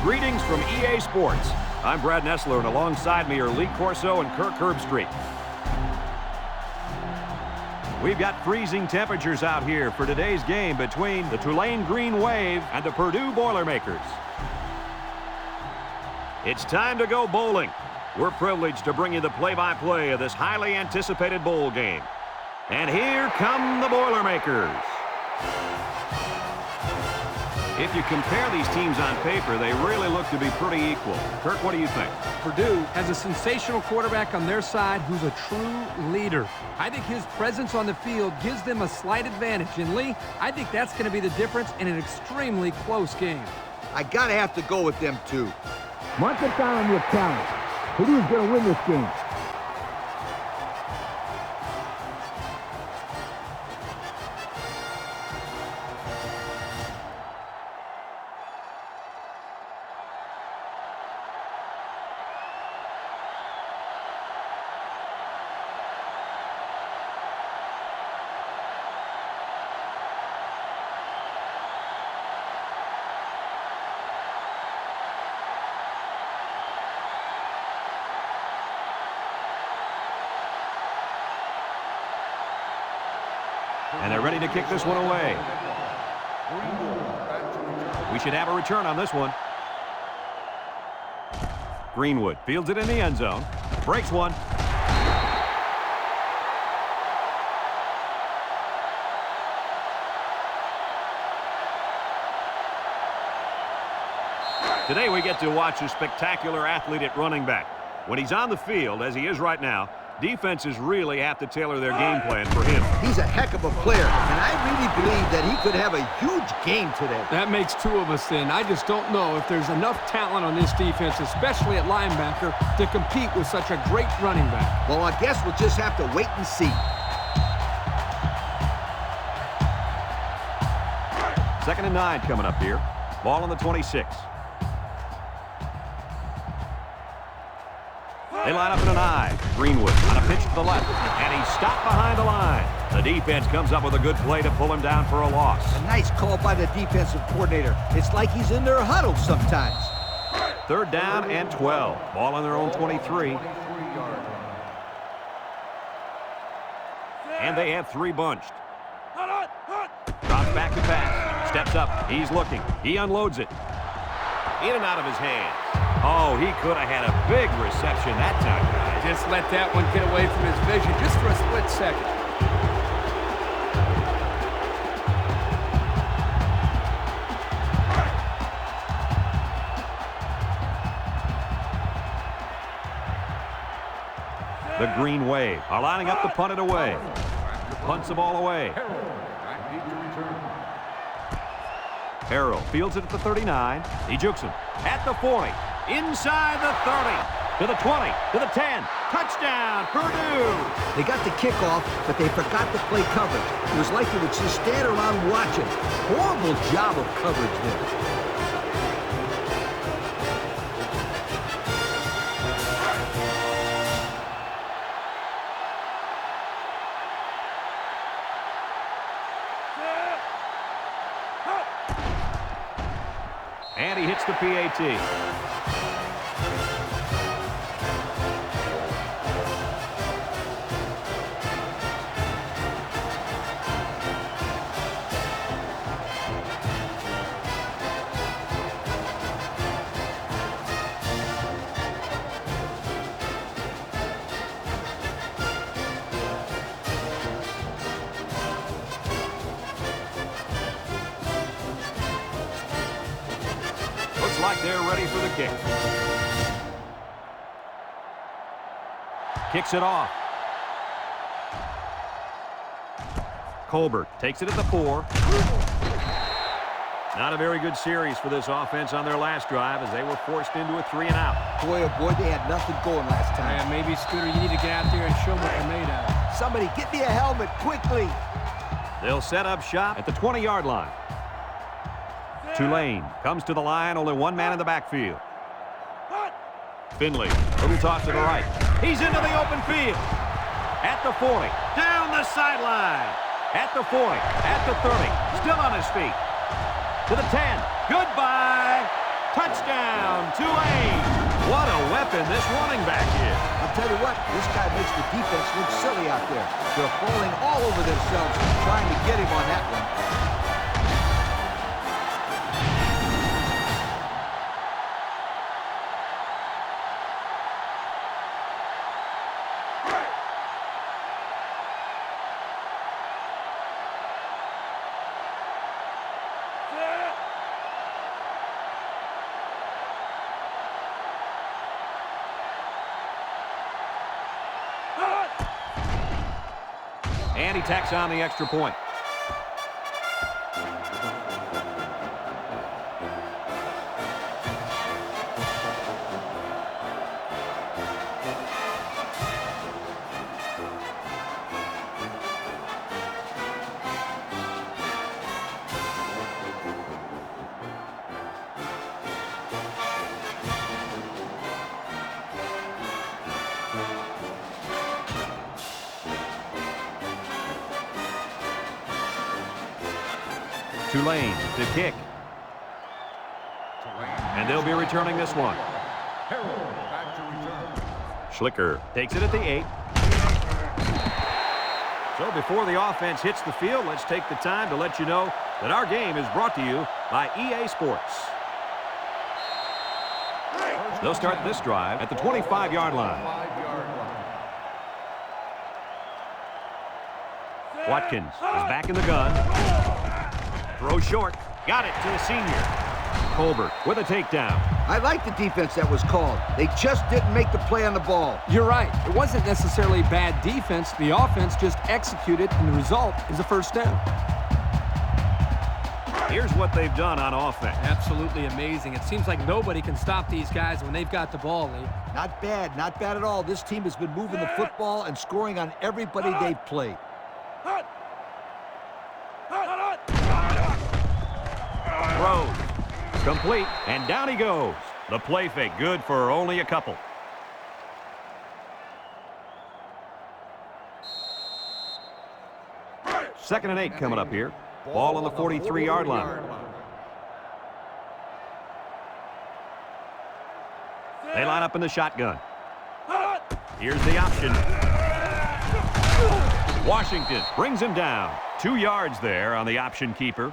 Greetings from EA Sports. I'm Brad Nessler, and alongside me are Lee Corso and Kirk Herbstreit. We've got freezing temperatures out here for today's game between the Tulane Green Wave and the Purdue Boilermakers. It's time to go bowling. We're privileged to bring you the play-by-play of this highly anticipated bowl game. And here come the Boilermakers. If you compare these teams on paper, they really look to be pretty equal. Kirk, what do you think? Purdue has a sensational quarterback on their side who's a true leader. I think his presence on the field gives them a slight advantage. And Lee, I think that's going to be the difference in an extremely close game. I got to have to go with them, too. Mark it down on your talent. Purdue's going to win this game. And they're ready to kick this one away. We should have a return on this one. Greenwood fields it in the end zone. Breaks one. Today we get to watch a spectacular athlete at running back. When he's on the field, as he is right now, defenses really have to tailor their game plan for him. He's a heck of a player, and I really believe that he could have a huge game today. That makes two of us then. I just don't know if there's enough talent on this defense, especially at linebacker, to compete with such a great running back. Well, I guess we'll just have to wait and see. Second and 9 coming up here. Ball on the 26. They line up in an I. Greenwood on a pitch to the left, and he's stopped behind the line. The defense comes up with a good play to pull him down for a loss. A nice call by the defensive coordinator. It's like he's in their huddle sometimes. Third down and 12. Ball on their own 23. And they have three bunched. Drops back to pass. Steps up. He's looking. He unloads it. In and out of his hands. Oh, he could have had a big reception that time. Just let that one get away from his vision just for a split second. The Green Wave are lining up to punt it away. Punts the ball away. Harrell fields it at the 39. He jukes him at the 40. Inside the 30. To the 20. To the 10. Touchdown, Purdue! They got the kickoff, but they forgot to play coverage. It was like they would just stand around watching. Horrible job of coverage there. And he hits the PAT. Like they're ready for the kick. Kicks it off. Colbert takes it at the 4. Not a very good series for this offense on their last drive as they were forced into a 3-and-out. Boy, oh boy, they had nothing going last time. Yeah, maybe, Scooter, you need to get out there and show them what they're made of. Somebody get me a helmet quickly. They'll set up shop at the 20-yard line. Tulane comes to the line, only one man in the backfield. Finley, little toss to the right. He's into the open field. At the 40, down the sideline. At the 40, at the 30, still on his feet. To the 10, goodbye. Touchdown, Tulane. What a weapon this running back is. I'll tell you what, this guy makes the defense look silly out there. They're falling all over themselves trying to get him on that one. And he tacks on the extra point. Tulane to kick. And they'll be returning this one. Schlicker takes it at the 8. So before the offense hits the field, let's take the time to let you know that our game is brought to you by EA Sports. They'll start this drive at the 25-yard line. Watkins is back in the gun. Throw short. Got it to the senior. Colbert with a takedown. I like the defense that was called. They just didn't make the play on the ball. You're right. It wasn't necessarily bad defense. The offense just executed, and the result is a first down. Here's what they've done on offense. Absolutely amazing. It seems like nobody can stop these guys when they've got the ball, Lee. Not bad at all. This team has been moving the football and scoring on everybody they've played. Throws. Complete. And down he goes. The play fake good for only a couple. Second and 8 coming up here. Ball on the 43-yard line. They line up in the shotgun. Here's the option. Washington brings him down. 2 yards there on the option keeper.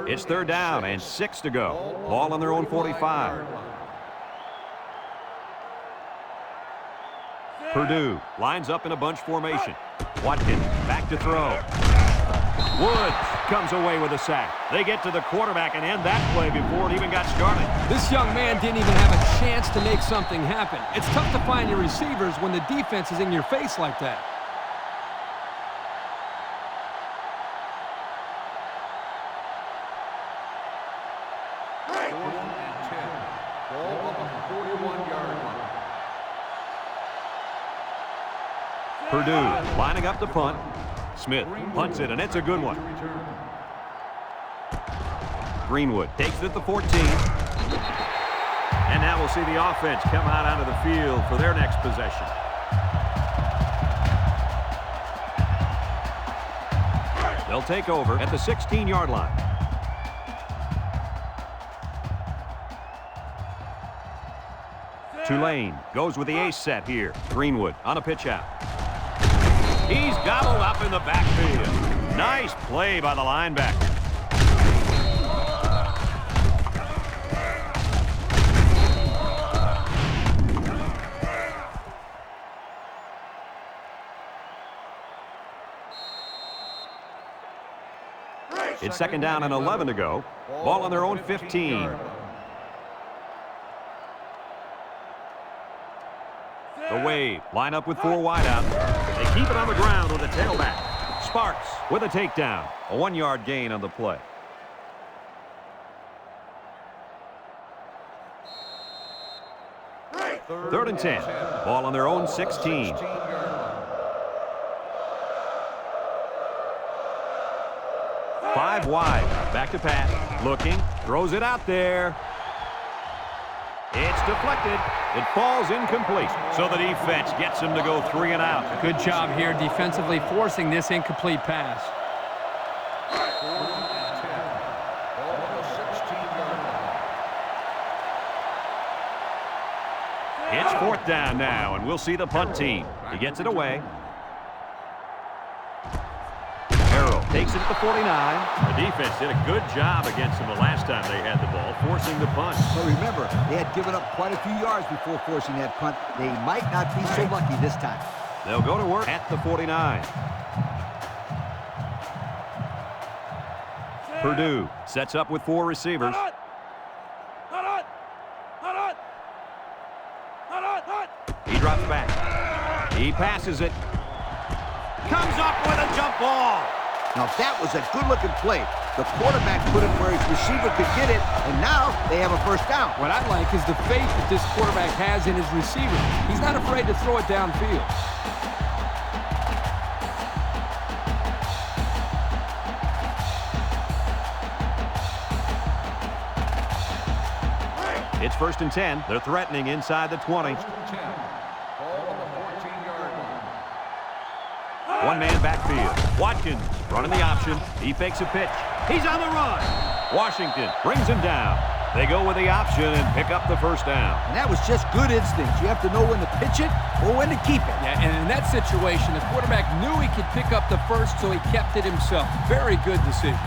It's third down and 6 to go. Ball on their own 45. Purdue lines up in a bunch formation. Watkins back to throw. Woods comes away with a sack. They get to the quarterback and end that play before it even got started. This young man didn't even have a chance to make something happen. It's tough to find your receivers when the defense is in your face like that. Purdue lining up the punt. Smith punts it, and it's a good one. Greenwood takes it at the 14. And now we'll see the offense come out onto the field for their next possession. They'll take over at the 16-yard line. Tulane goes with the ace set here. Greenwood on a pitch out. He's gobbled up in the backfield. Nice play by the linebacker. It's second down and 11 to go. Ball on their own 15. The wave. Line up with 4 wide out. They keep it on the ground with a tailback. Sparks with a takedown. A 1-yard gain on the play. Third and 10. Ball on their own 16. Five wide. Back to pass. Looking. Throws it out there. It's deflected. It falls incomplete, so the defense gets him to go 3 and out. Good job here defensively forcing this incomplete pass. It's 4th down now, and we'll see the punt team. He gets it away. Harrell takes it at the 49. The defense did a good job against him the last time they had the ball, forcing the punt. But remember, they had given up quite a few yards before forcing that punt. They might not be so lucky this time. They'll go to work at the 49. Purdue sets up with 4 receivers. He drops back. He passes it. Comes up with a jump ball. Now, that was a good-looking play. The quarterback put it where his receiver could get it, and now they have a first down. What I like is the faith that this quarterback has in his receiver. He's not afraid to throw it downfield. It's 1st and 10. They're threatening inside the 20. One-man backfield. Watkins running the option. He fakes a pitch. He's on the run. Washington brings him down. They go with the option and pick up the first down. And that was just good instincts. You have to know when to pitch it or when to keep it. Yeah, and in that situation, the quarterback knew he could pick up the first, so he kept it himself. Very good decision.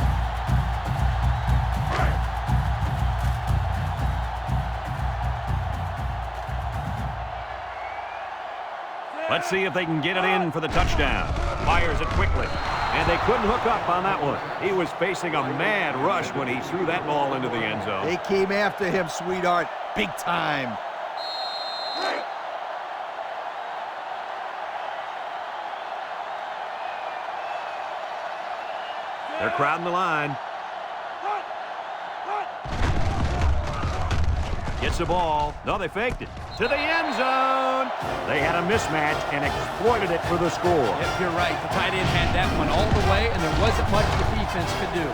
Let's see if they can get it in for the touchdown. Fires it quickly. And they couldn't hook up on that one. He was facing a mad rush when he threw that ball into the end zone. They came after him, sweetheart. Big time. They're crowding the line. Gets the ball. No, they faked it. To the end zone. They had a mismatch and exploited it for the score. Yep, you're right. The tight end had that one all the way, and there wasn't much the defense could do.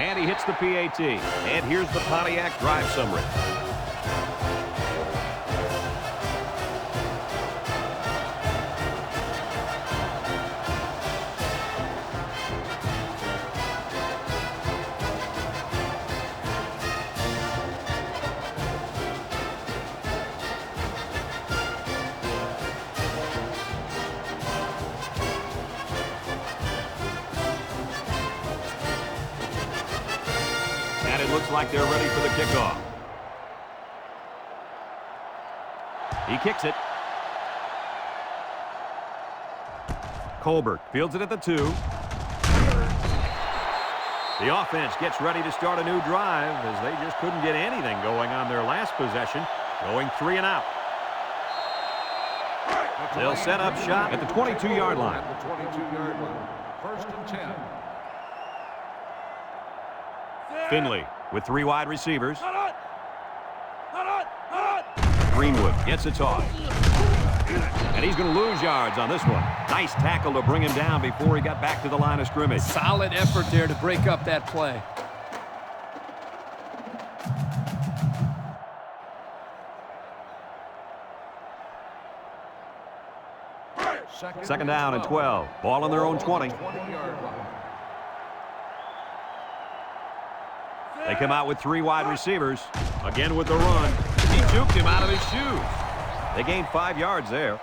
And he hits the PAT. And here's the Pontiac drive summary. And it looks like they're ready for the kickoff. He kicks it. Colbert fields it at the 2. The offense gets ready to start a new drive as they just couldn't get anything going on their last possession, going 3 and out. They'll set up shop at the 22-yard line. At the 22-yard line. 1st and 10. Finley with 3 wide receivers. Greenwood gets a toss. And he's going to lose yards on this one. Nice tackle to bring him down before he got back to the line of scrimmage. Solid effort there to break up that play. Second down and 12. Ball on their own 20. They come out with 3 wide receivers. Again with the run. He juked him out of his shoes. They gained 5 yards there.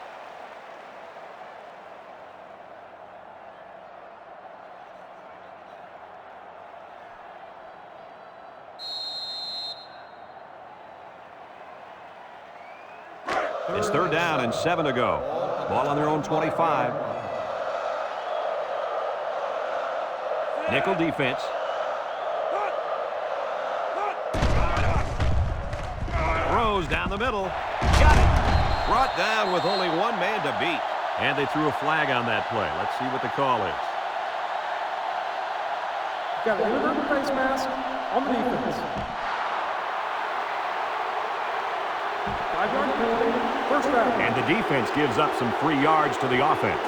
It's 3rd down and 7 to go. Ball on their own 25. Nickel defense. Throws down the middle. Got it. Brought down with only one man to beat. And they threw a flag on that play. Let's see what the call is. Got an inadvertent face mask on the defense. 5-yard penalty, first down. And the defense gives up some free yards to the offense.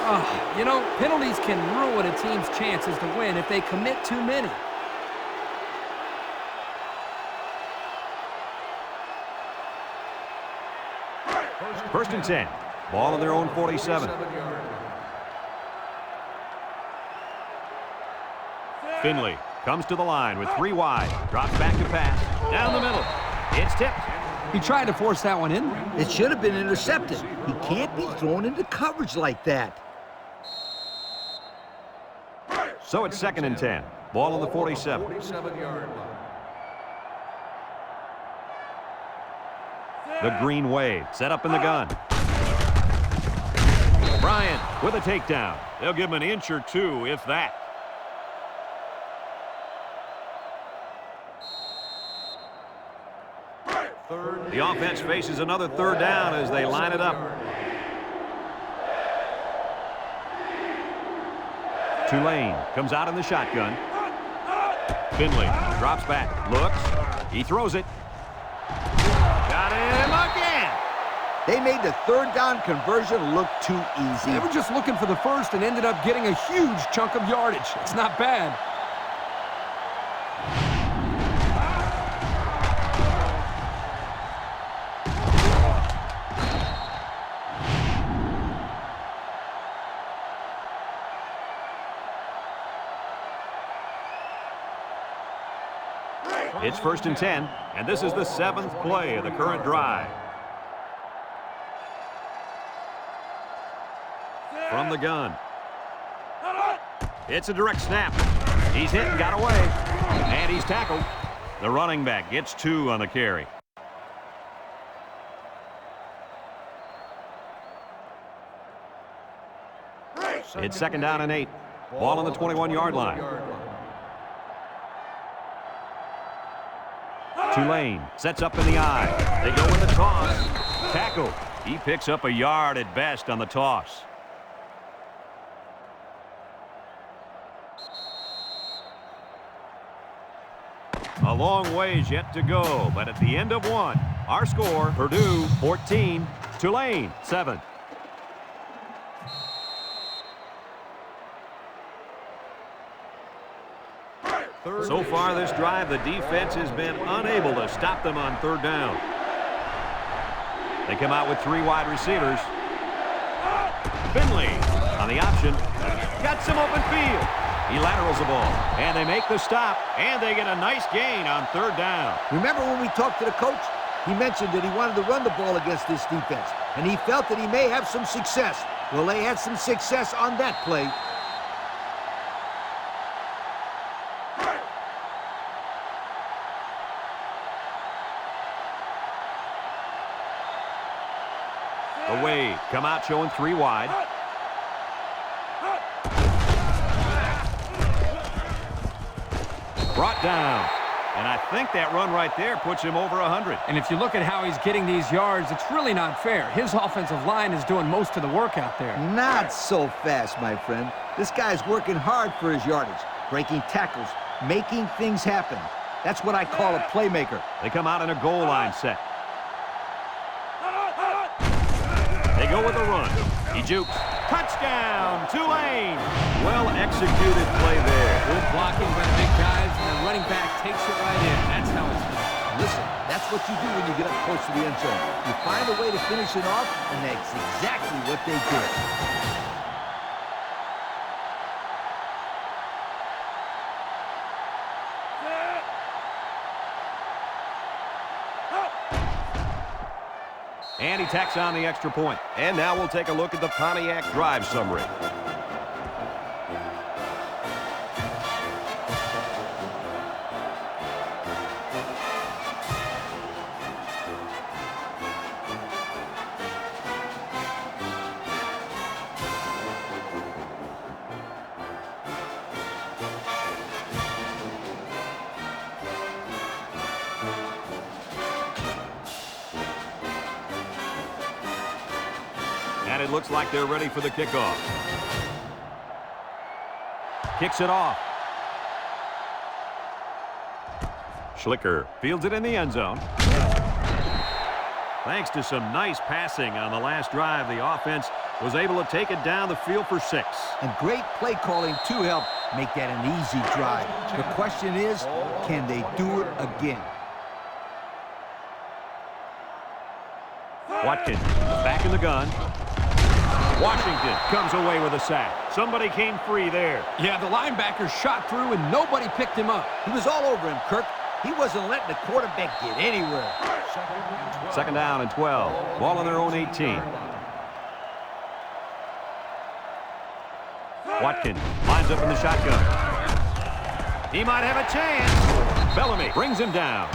You know, penalties can ruin a team's chances to win if they commit too many. First and 10. Ball on their own 47. Finley comes to the line with 3 wide. Drops back to pass. Down the middle. It's tipped. He tried to force that one in. It should have been intercepted. He can't be thrown into coverage like that. So it's second and 10. Ball on the 47. 47-yard line. The green wave set up in the gun. Bryant with a takedown. They'll give him an inch or two, if that. The offense faces another third down as they line it up. Tulane comes out in the shotgun. Finley drops back, looks, he throws it. Got him again. They made the third down conversion look too easy. They were just looking for the first and ended up getting a huge chunk of yardage. It's not bad. It's first and 10, and this is the 7th play of the current drive. From the gun. It's a direct snap. He's hit and got away. And he's tackled. The running back gets 2 on the carry. It's second down and 8. Ball on the 21-yard line. Tulane sets up in the eye. They go with the toss. Tackle. He picks up a yard at best on the toss. A long ways yet to go, but at the end of one, our score, Purdue 14, Tulane 7. So far this drive, the defense has been unable to stop them on third down. They come out with 3 wide receivers. Finley on the option. Got some open field. He laterals the ball, and they make the stop, and they get a nice gain on third down. Remember when we talked to the coach? He mentioned that he wanted to run the ball against this defense, and he felt that he may have some success. Well, they had some success on that play. The wave come out showing 3 wide. Brought down. And I think that run right there puts him over 100. And if you look at how he's getting these yards, it's really not fair. His offensive line is doing most of the work out there. Not so fast, my friend. This guy's working hard for his yardage, breaking tackles, making things happen. That's what I call a playmaker. They come out in a goal line set. They go with a run. He jukes. Touchdown, Tulane. Well executed play there. Good blocking by the big guys, and the running back takes it right in. That's how it's done. Listen, that's what you do when you get up close to the end zone. You find a way to finish it off, and that's exactly what they did. And he tacks on the extra point. And now we'll take a look at the Pontiac drive summary. And it looks like they're ready for the kickoff. Kicks it off. Schlicker fields it in the end zone. Thanks to some nice passing on the last drive, the offense was able to take it down the field for 6. And great play calling to help make that an easy drive. The question is, can they do it again? Watkins is back in the gun. Washington comes away with a sack. Somebody came free there. Yeah, the linebacker shot through and nobody picked him up. He was all over him, Kirk. He wasn't letting the quarterback get anywhere. Second down and 12. Ball on their own 18. Watkins lines up in the shotgun. He might have a chance. Bellamy brings him down.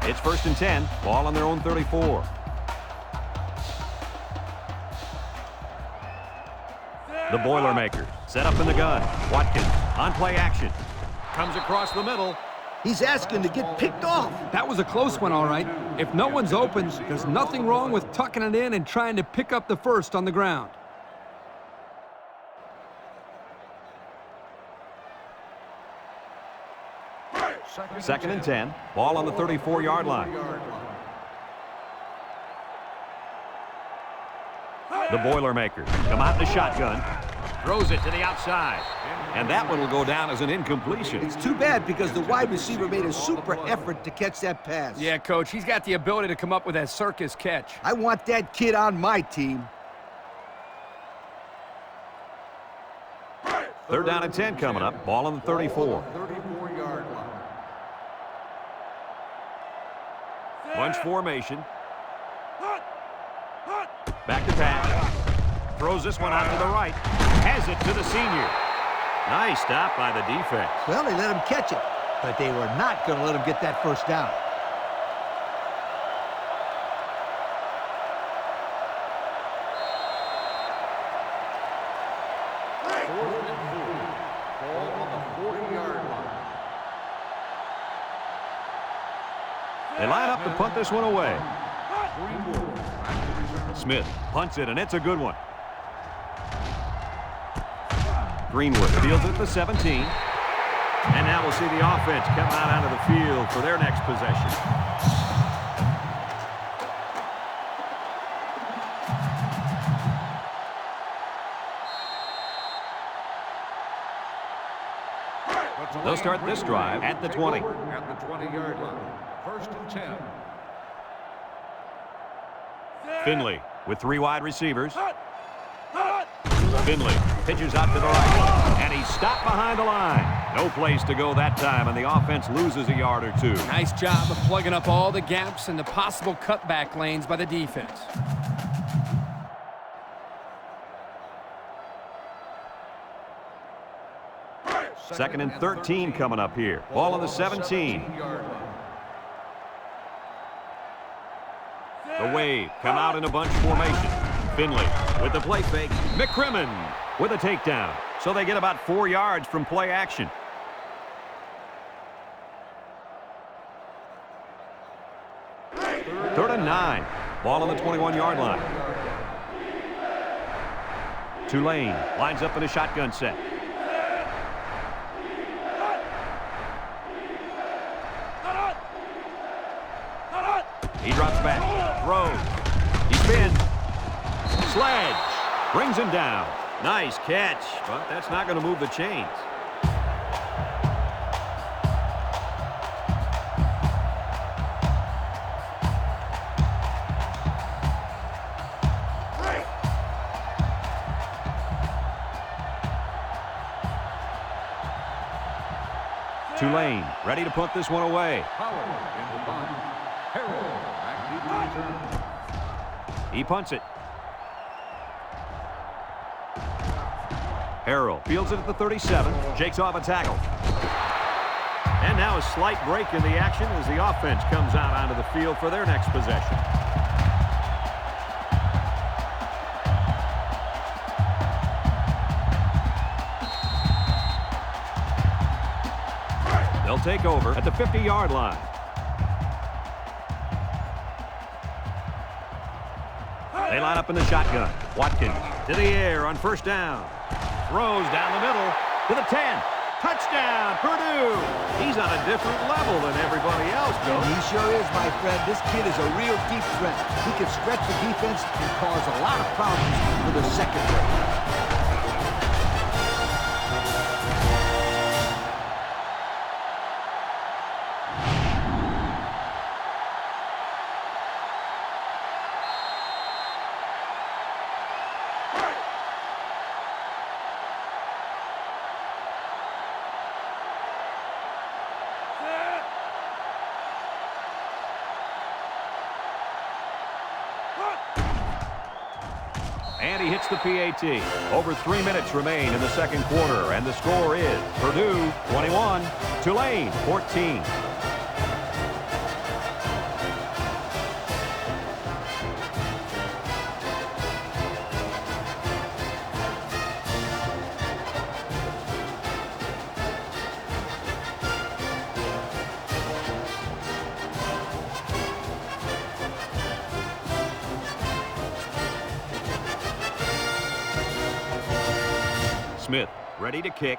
It's 1st and 10. Ball on their own 34. The Boilermakers set up in the gun. Watkins on play action. Comes across the middle. He's asking to get picked off. That was a close one, all right. If no one's open, there's nothing wrong with tucking it in and trying to pick up the first on the ground. Second and 10. Ball on the 34-yard line. The Boilermakers come out in the shotgun. Throws it to the outside. And that one will go down as an incompletion. It's too bad because the wide receiver made a super effort to catch that pass. Yeah, Coach, he's got the ability to come up with that circus catch. I want that kid on my team. 3rd down and 10 coming up. Ball on the 34. 34-yard line. Bunch formation. Back to pass. Throws this one out to the right. Has it to the senior. Nice stop by the defense. Well, they let him catch it, but they were not going to let him get that first down. Ball on the 40-yard line. They line up to punt this one away. Smith punts it, and it's a good one. Greenwood fields it at the 17. And now we'll see the offense come out onto the field for their next possession. They'll start this drive at the 20. At the 20-yard line. 1st and 10. Finley with 3 wide receivers. Finley pitches out to the right, and he's stopped behind the line. No place to go that time, and the offense loses a yard or 2. Nice job of plugging up all the gaps and the possible cutback lanes by the defense. Second and 13 coming up here. Ball on the 17. The wave come out in a bunch formation. Finley with the play fake. McCrimmon with a takedown. So they get about 4 yards from play action. Third and 9. Ball on the 21-yard line. Tulane lines up in a shotgun set. He drops back, throws, he spins, sledge, brings him down. Nice catch, but that's not going to move the chains. Tulane ready to put this one away. He punts it. Harrell fields it at the 37, shakes off a tackle. And now a slight break in the action as the offense comes out onto the field for their next possession. take over at the 50-yard line. They line up in the shotgun. Watkins to the air on first down. Throws down the middle to the 10. Touchdown, Purdue. He's on a different level than everybody else, Joe. And he sure is, my friend. This kid is a real deep threat. He can stretch the defense and cause a lot of problems for the secondary. And he hits the PAT. Over 3 minutes remain in the second quarter, and the score is Purdue 21, Tulane 14. Smith ready to kick.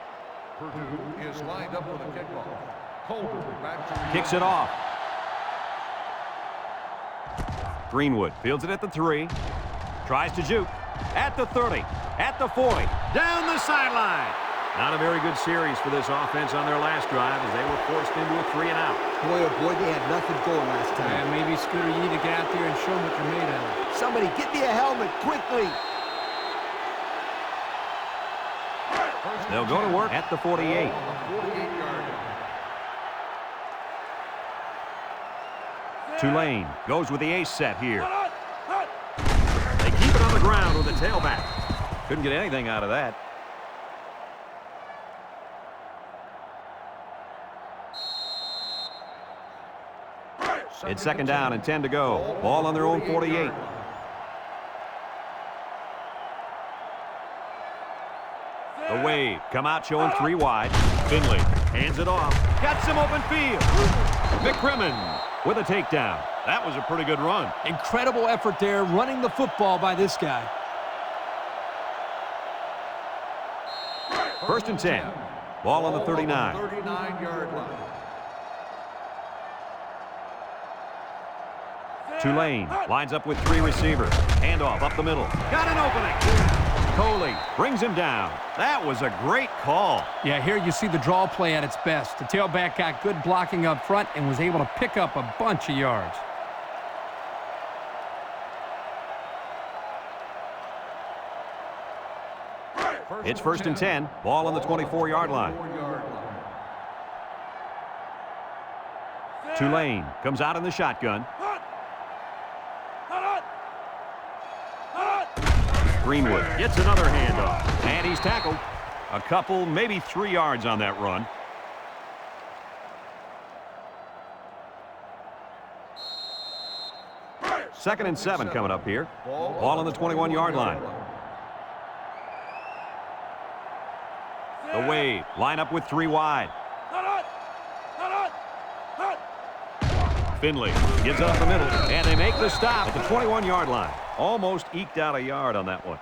Purdue is lined up with a kickoff. Colbert back to Kicks it off. Greenwood fields it at the 3. Tries to juke. At the 30. At the 40. Down the sideline. Not a very good series for this offense on their last drive as they were forced into a 3-and-out. Boy, oh boy, they had nothing going last time. And maybe, Scooter, you need to get out there and show them what you're made of. Somebody get me a helmet quickly. They'll go to work at the 48. 48-yard line. Tulane goes with the ace set here. They keep it on the ground with the tailback. Couldn't get anything out of that. It's second down and 10 to go. Ball on their own 48. The wave. Come out showing 3 wide. Finley hands it off. Got some open field. McCrimmon with a takedown. That was a pretty good run. Incredible effort there running the football by this guy. First and 10. Ball on the 39. 39-yard line. Tulane lines up with 3 receivers. Handoff up the middle. Got an opening. Coley brings him down. That was a great call. Yeah, here you see the draw play at its best. The tailback got good blocking up front and was able to pick up a bunch of yards. It's first and 10. Ball on the 24-yard line. Tulane comes out in the shotgun. Greenwood gets another handoff, and he's tackled. A couple, maybe 3 yards on that run. Second and 7 coming up here. Ball on the 21-yard line. The wave, line up with 3 wide. Finley gives it up the middle, and they make the stop at the 21-yard line. Almost eked out a yard on that one.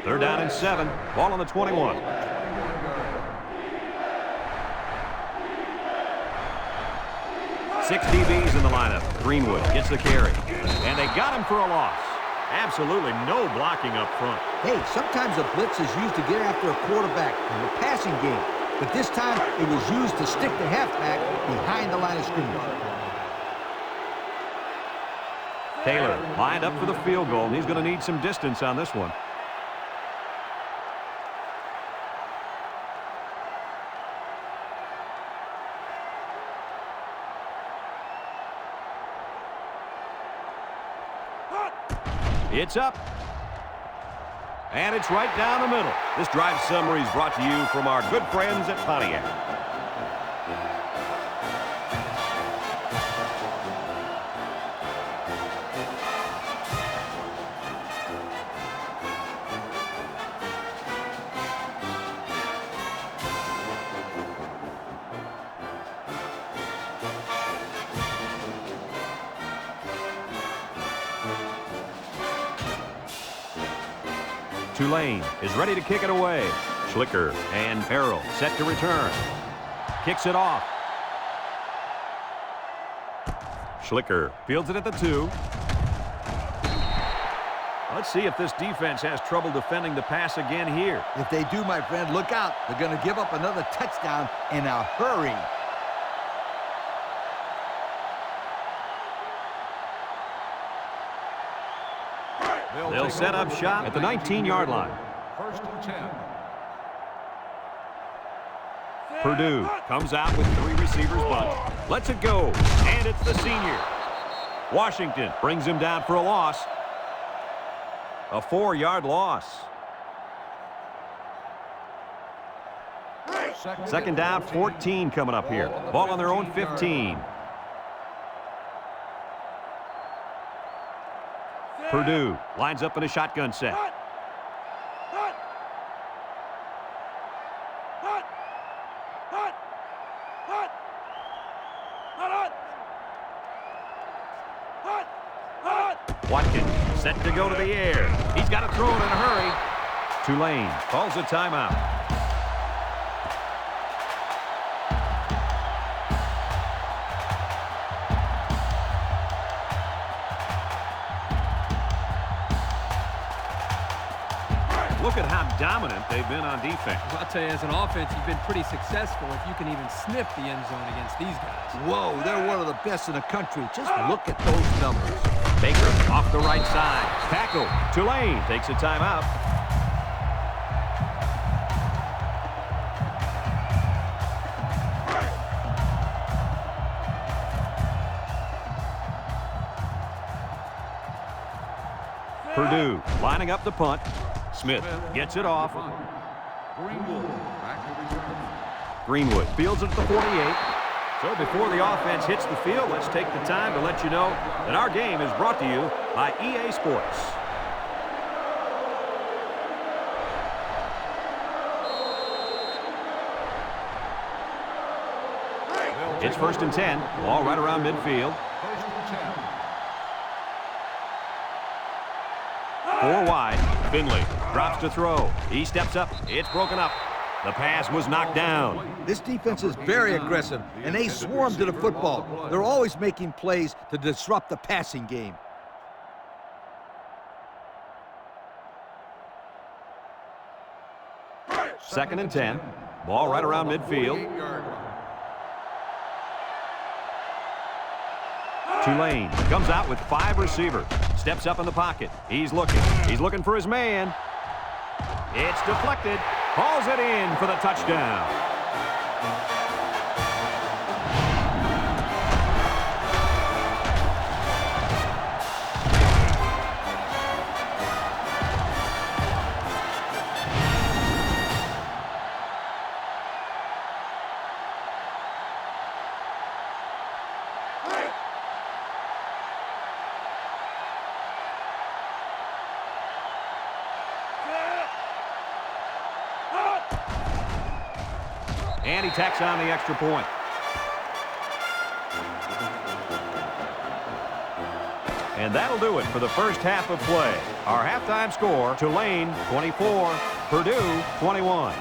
Third down and 7. Ball on the 21. Six DBs in the lineup. Greenwood gets the carry, and they got him for a loss. Absolutely no blocking up front. Hey, sometimes a blitz is used to get after a quarterback in the passing game, but this time it was used to stick the halfback behind the line of scrimmage. Taylor lined up for the field goal, and he's going to need some distance on this one. It's up. And it's right down the middle. This drive summary is brought to you from our good friends at Pontiac. Tulane is ready to kick it away. Schlicker and Harrell set to return. Kicks it off. Schlicker fields it at the 2. Let's see if this defense has trouble defending the pass again here. If they do, my friend, look out. They're going to give up another touchdown in a hurry. They'll set up shop at the 19-yard line. First and 10. Purdue comes out with 3 receivers bunch. Lets it go, and it's the senior. Washington brings him down for a loss. A 4-yard loss. Second down, 14 coming up here. Ball on their own 15. Purdue lines up in a shotgun set. Watkins set to go to the air. He's got to throw it in a hurry. Tulane calls a timeout. Look at how dominant they've been on defense. I'll tell you, as an offense, you've been pretty successful if you can even sniff the end zone against these guys. Whoa, they're one of the best in the country. Just look at those numbers. Baker off the right side. Tackle. Tulane takes a timeout. Purdue lining up the punt. Smith gets it off. Greenwood back to return. Greenwood fields it at the 48. So before the offense hits the field, let's take the time to let you know that our game is brought to you by EA Sports. It's first and 10. Ball right around midfield. First and 10. 4 wide. Finley drops to throw. He steps up. It's broken up. The pass was knocked down. This defense is very aggressive, and they swarm to the football. They're always making plays to disrupt the passing game. Second and 10. Ball right around midfield. 8-yard line. Tulane comes out with 5 receivers. Steps up in the pocket. He's looking. He's looking for his man. It's deflected. Hauls it in for the touchdown. And he tacks on the extra point. And that'll do it for the first half of play. Our halftime score, Tulane 24, Purdue 21.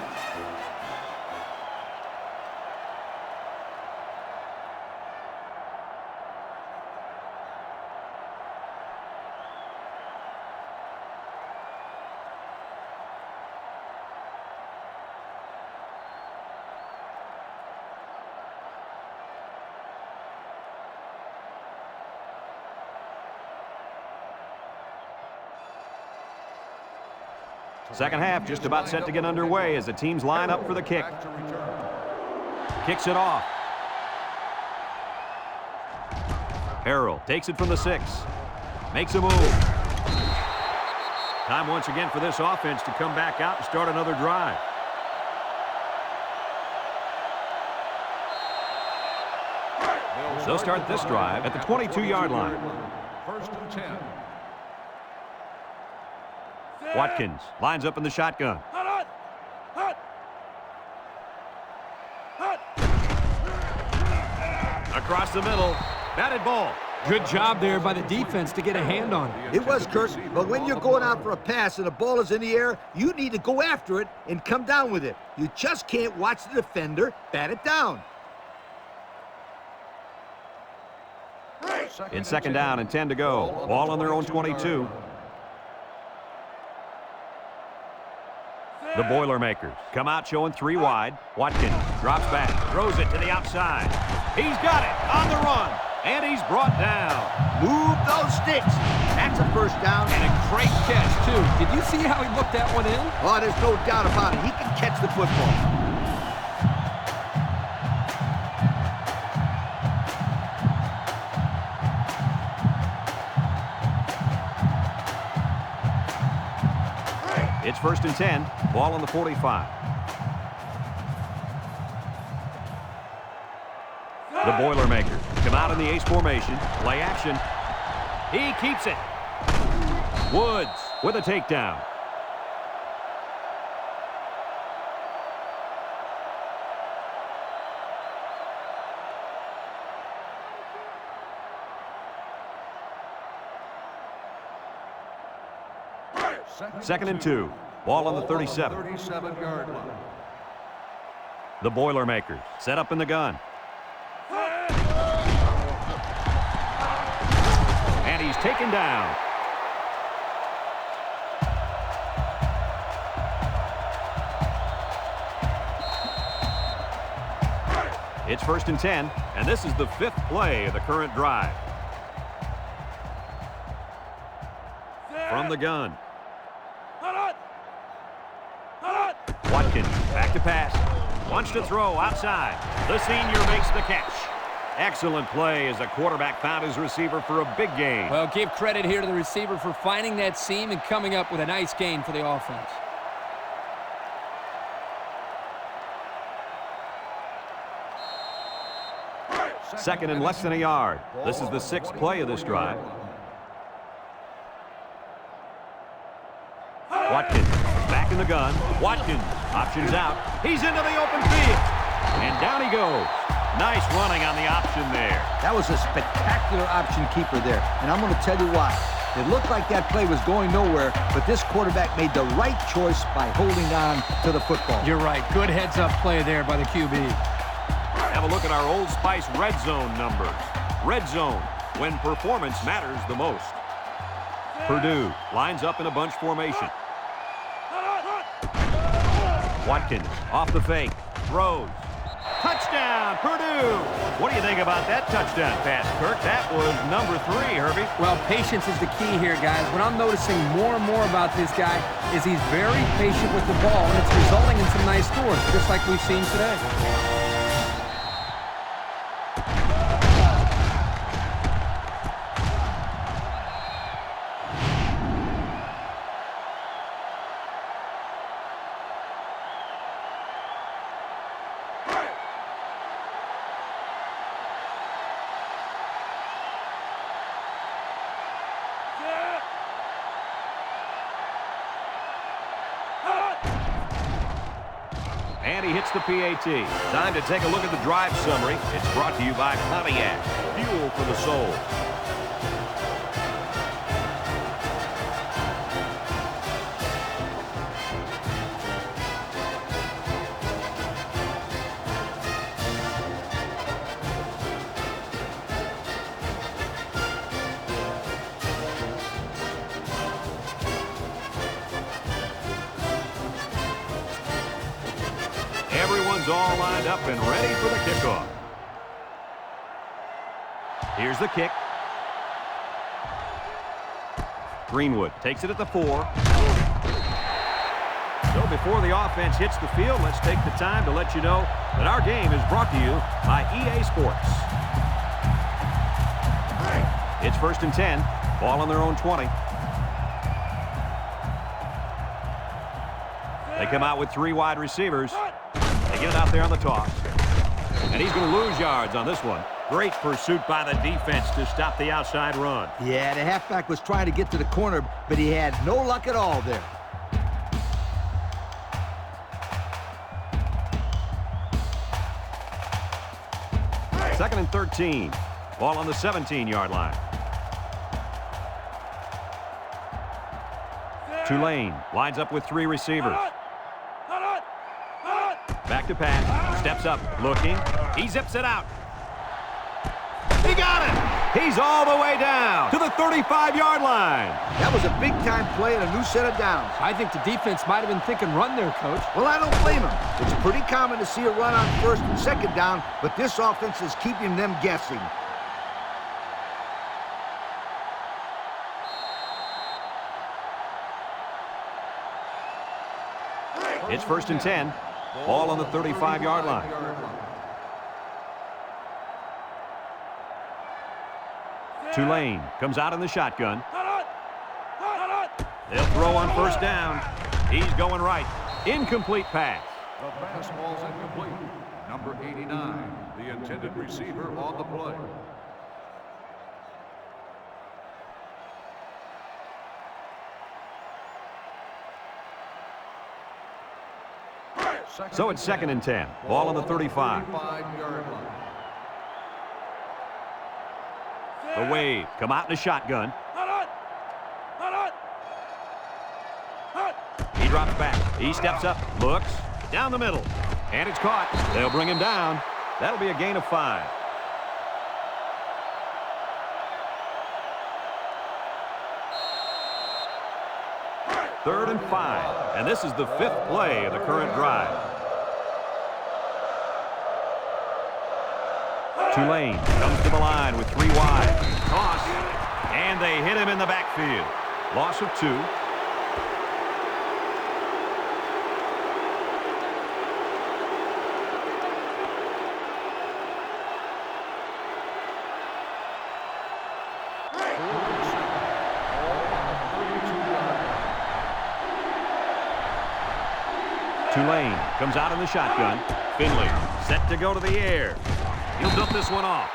Second half just about set to get underway as the teams line up for the kick. Back to return. Kicks it off. Harrell takes it from the 6. Makes a move. Time once again for this offense to come back out and start another drive. They'll start this drive at the 22-yard line. First and 10. Watkins lines up in the shotgun. Across the middle. Batted ball. Good job there by the defense to get a hand on it. It was, Kurt, but when you're going out for a pass and the ball is in the air, you need to go after it and come down with it. You just can't watch the defender bat it down. It's second down and 10 to go. Ball on their own 22. The Boilermakers come out showing 3 wide. Watkins drops back, throws it to the outside. He's got it on the run, and he's brought down. Move those sticks. That's a first down. And a great catch, too. Did you see how he looked that one in? Oh, there's no doubt about it. He can catch the football. It's first and 10. Ball on the 45. The Boilermakers come out in the ace formation. Play action. He keeps it. Woods with a takedown. Second and 2. Ball on the 37. 37-yard line. The Boilermakers set up in the gun. And he's taken down. It's first and 10, and this is the 5th play of the current drive. From the gun. Watkins back to pass. Wants to throw outside. The senior makes the catch. Excellent play as the quarterback found his receiver for a big gain. Well, give credit here to the receiver for finding that seam and coming up with a nice gain for the offense. Second and less than a yard. This is the 6th play of this drive. Watkins back in the gun. Watkins options out. He's into the open field. And down he goes. Nice running on the option there. That was a spectacular option keeper there. And I'm going to tell you why. It looked like that play was going nowhere, but this quarterback made the right choice by holding on to the football. You're right. Good heads-up play there by the QB. Have a look at our Old Spice red zone numbers. Red zone, when performance matters the most. Purdue lines up in a bunch formation. Watkins off the fake, throws. Touchdown, Purdue! What do you think about that touchdown pass, Kirk? That was number 3, Herbie. Well, patience is the key here, guys. What I'm noticing more and more about this guy is he's very patient with the ball, and it's resulting in some nice scores, just like we've seen today. And he hits the PAT. Time to take a look at the drive summary. It's brought to you by Pontiac. Fuel for the soul. Everyone's all lined up and ready for the kickoff. Here's the kick. Greenwood takes it at the 4. So before the offense hits the field, let's take the time to let you know that our game is brought to you by EA Sports. It's first and 10. Ball on their own 20. They come out with 3 wide receivers. They get it out there on the toss. And he's going to lose yards on this one. Great pursuit by the defense to stop the outside run. Yeah, the halfback was trying to get to the corner, but he had no luck at all there. Second and 13. Ball on the 17-yard line. Tulane lines up with 3 receivers. Back to pass. Steps up. Looking. He zips it out. He got it. He's all the way down to the 35-yard line. That was a big-time play and a new set of downs. I think the defense might have been thinking run there, Coach. Well, I don't blame him. It's pretty common to see a run on first and second down, but this offense is keeping them guessing. It's 1st and 10. Ball on the 35-yard line. Tulane comes out in the shotgun. They'll throw on 1st down. He's going right. Incomplete pass. The pass ball's incomplete. Number 89, the intended receiver on the play. So it's 2nd and 10. Ball on the 35. 35-yard line. The wave. Come out in a shotgun. He drops back. He steps up. Looks. Down the middle. And it's caught. They'll bring him down. That'll be a gain of 5. Third and 5. And this is the 5th play of the current drive. Tulane comes to the line with 3 wide. Toss. And they hit him in the backfield. Loss of 2. Tulane comes out in the shotgun. Finley set to go to the air. He'll dump this one off.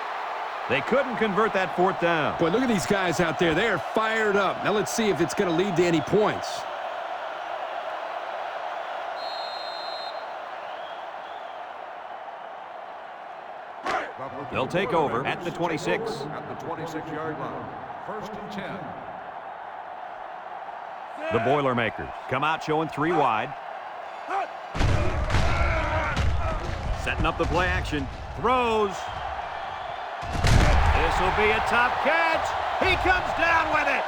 They couldn't convert that 4th down. Boy, look at these guys out there. They are fired up. Now let's see if it's going to lead to any points. They'll take over at the 26. At the 26-yard line. 1st and 10. The Boilermakers come out showing 3 wide. Setting up the play action. Throws. This will be a tough catch. He comes down with it.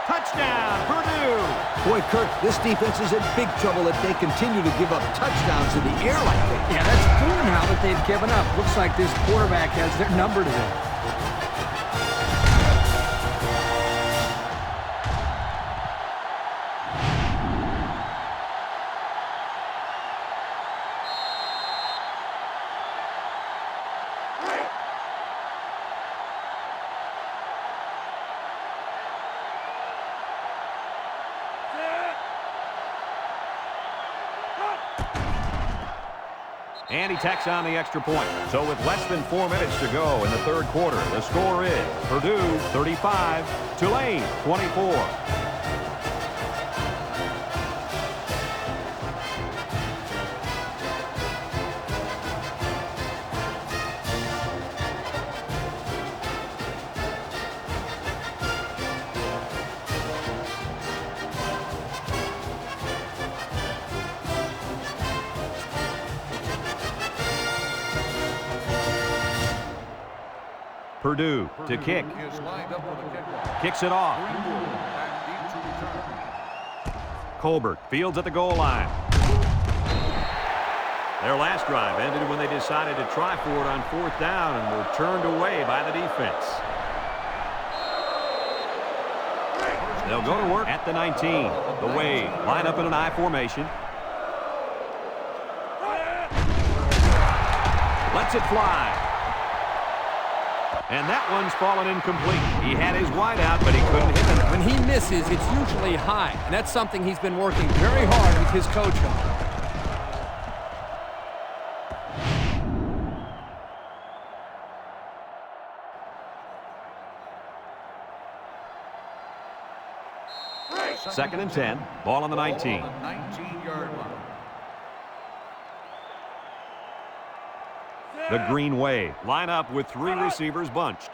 Touchdown, Purdue. Boy, Kirk, this defense is in big trouble if they continue to give up touchdowns in the air like that. Yeah, that's 4 now that they've given up. Looks like this quarterback has their number today. And he tacks on the extra point. So with less than 4 minutes to go in the 3rd quarter, the score is Purdue 35, Tulane 24. Purdue to kick. Is lined up with a kickoff. Kicks it off. Back deep to return. Colbert fields at the goal line. Their last drive ended when they decided to try for it on 4th down and were turned away by the defense. They'll go to work at the 19. The Wave line up in an I formation. Lets it fly. And that one's fallen incomplete. He had his wide out, but he couldn't hit it. When he misses, it's usually high, and that's something he's been working very hard with his coach on. Second and 10. Ball on the 19. 19-yard line. The green wave. Line up with 3 receivers bunched.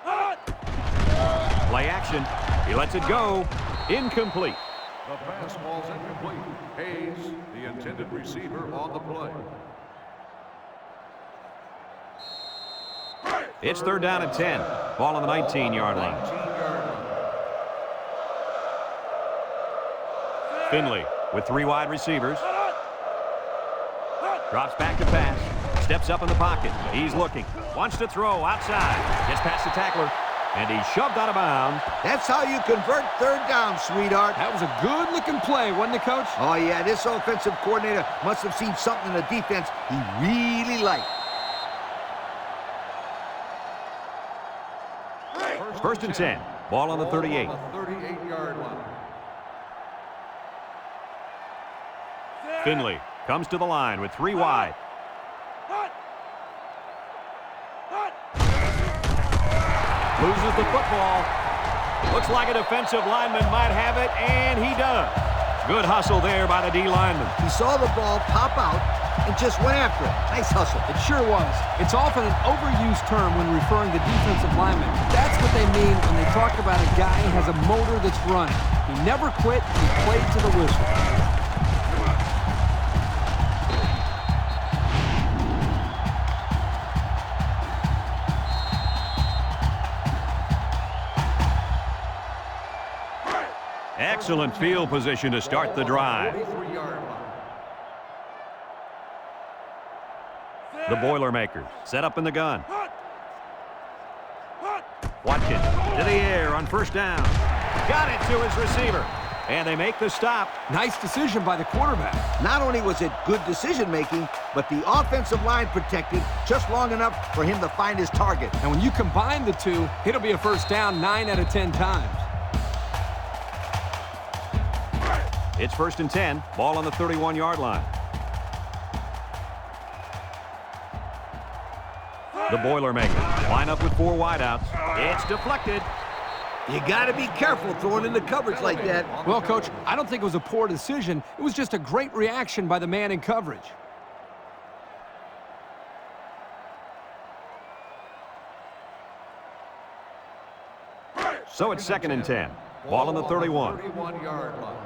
Play action. He lets it go. Incomplete. The pass ball's incomplete. Hayes, the intended receiver on the play. It's 3rd down and 10. Ball on the 19-yard line. Finley with 3 wide receivers. Drops back to pass. Steps up in the pocket. He's looking. Wants to throw outside. Gets past the tackler. And he's shoved out of bounds. That's how you convert 3rd down, sweetheart. That was a good-looking play, wasn't it, Coach? Oh, yeah, this offensive coordinator must have seen something in the defense he really liked. 1st and 10. Ball on the 38. 38-yard line. Finley comes to the line with 3 wide. Loses the football. Looks like a defensive lineman might have it, and he does. Good hustle there by the D lineman. He saw the ball pop out and just went after it. Nice hustle. It sure was. It's often an overused term when referring to defensive linemen. That's what they mean when they talk about a guy who has a motor that's running. He never quit. He played to the whistle. Excellent field position to start the drive. 43-yard line. The Boilermakers set up in the gun. Watkins to the air on 1st down. Got it to his receiver. And they make the stop. Nice decision by the quarterback. Not only was it good decision-making, but the offensive line protected just long enough for him to find his target. And when you combine the two, it'll be a 1st down 9 out of 10 times. It's 1st and 10. Ball on the 31-yard line. The Boilermakers line up with 4 wideouts. It's deflected. You got to be careful throwing into coverage like that. Well, Coach, I don't think it was a poor decision. It was just a great reaction by the man in coverage. So it's 2nd and 10. Ball on the 31. 31-yard line.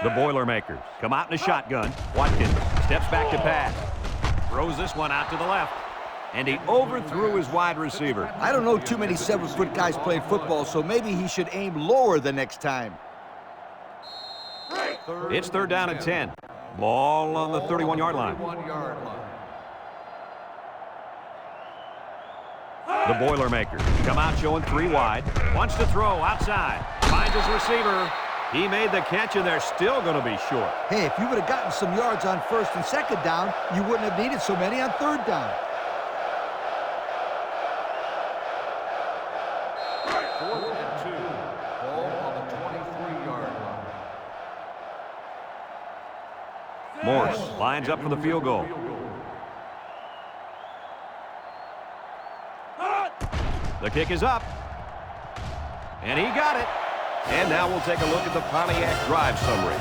The Boilermakers come out in a shotgun. Watkins steps back to pass. Throws this one out to the left. And he overthrew his wide receiver. I don't know too many 7-foot guys playing football, so maybe he should aim lower the next time. It's 3rd down and 10. Ball on the 31-yard line. 31-yard line. The Boilermakers come out showing 3 wide. Wants to throw outside. Finds his receiver. He made the catch, and they're still going to be short. Hey, if you would have gotten some yards on 1st and 2nd down, you wouldn't have needed so many on 3rd down. 4th and 2. Ball on the 23-yard line. Morse lines up for the field goal. The kick is up. And he got it. And now we'll take a look at the Pontiac drive summary.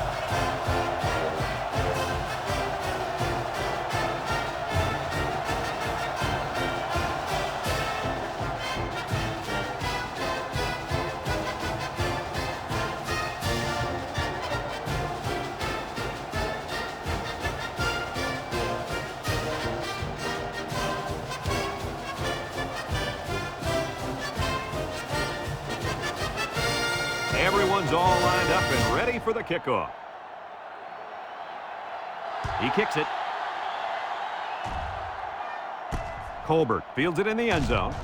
Everyone's all lined up and ready for the kickoff. He kicks it. Colbert fields it in the end zone.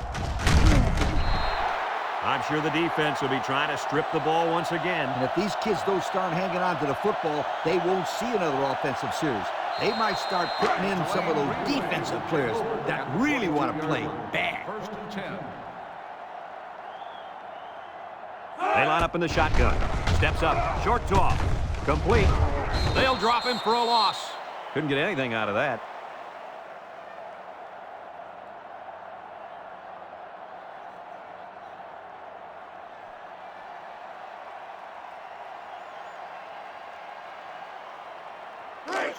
I'm sure the defense will be trying to strip the ball once again. And if these kids don't start hanging on to the football, they won't see another offensive series. They might start putting in some of those defensive players that really want to play bad. 1st and 10. They line up in the shotgun. Steps up. Short toss. Complete. They'll drop him for a loss. Couldn't get anything out of that.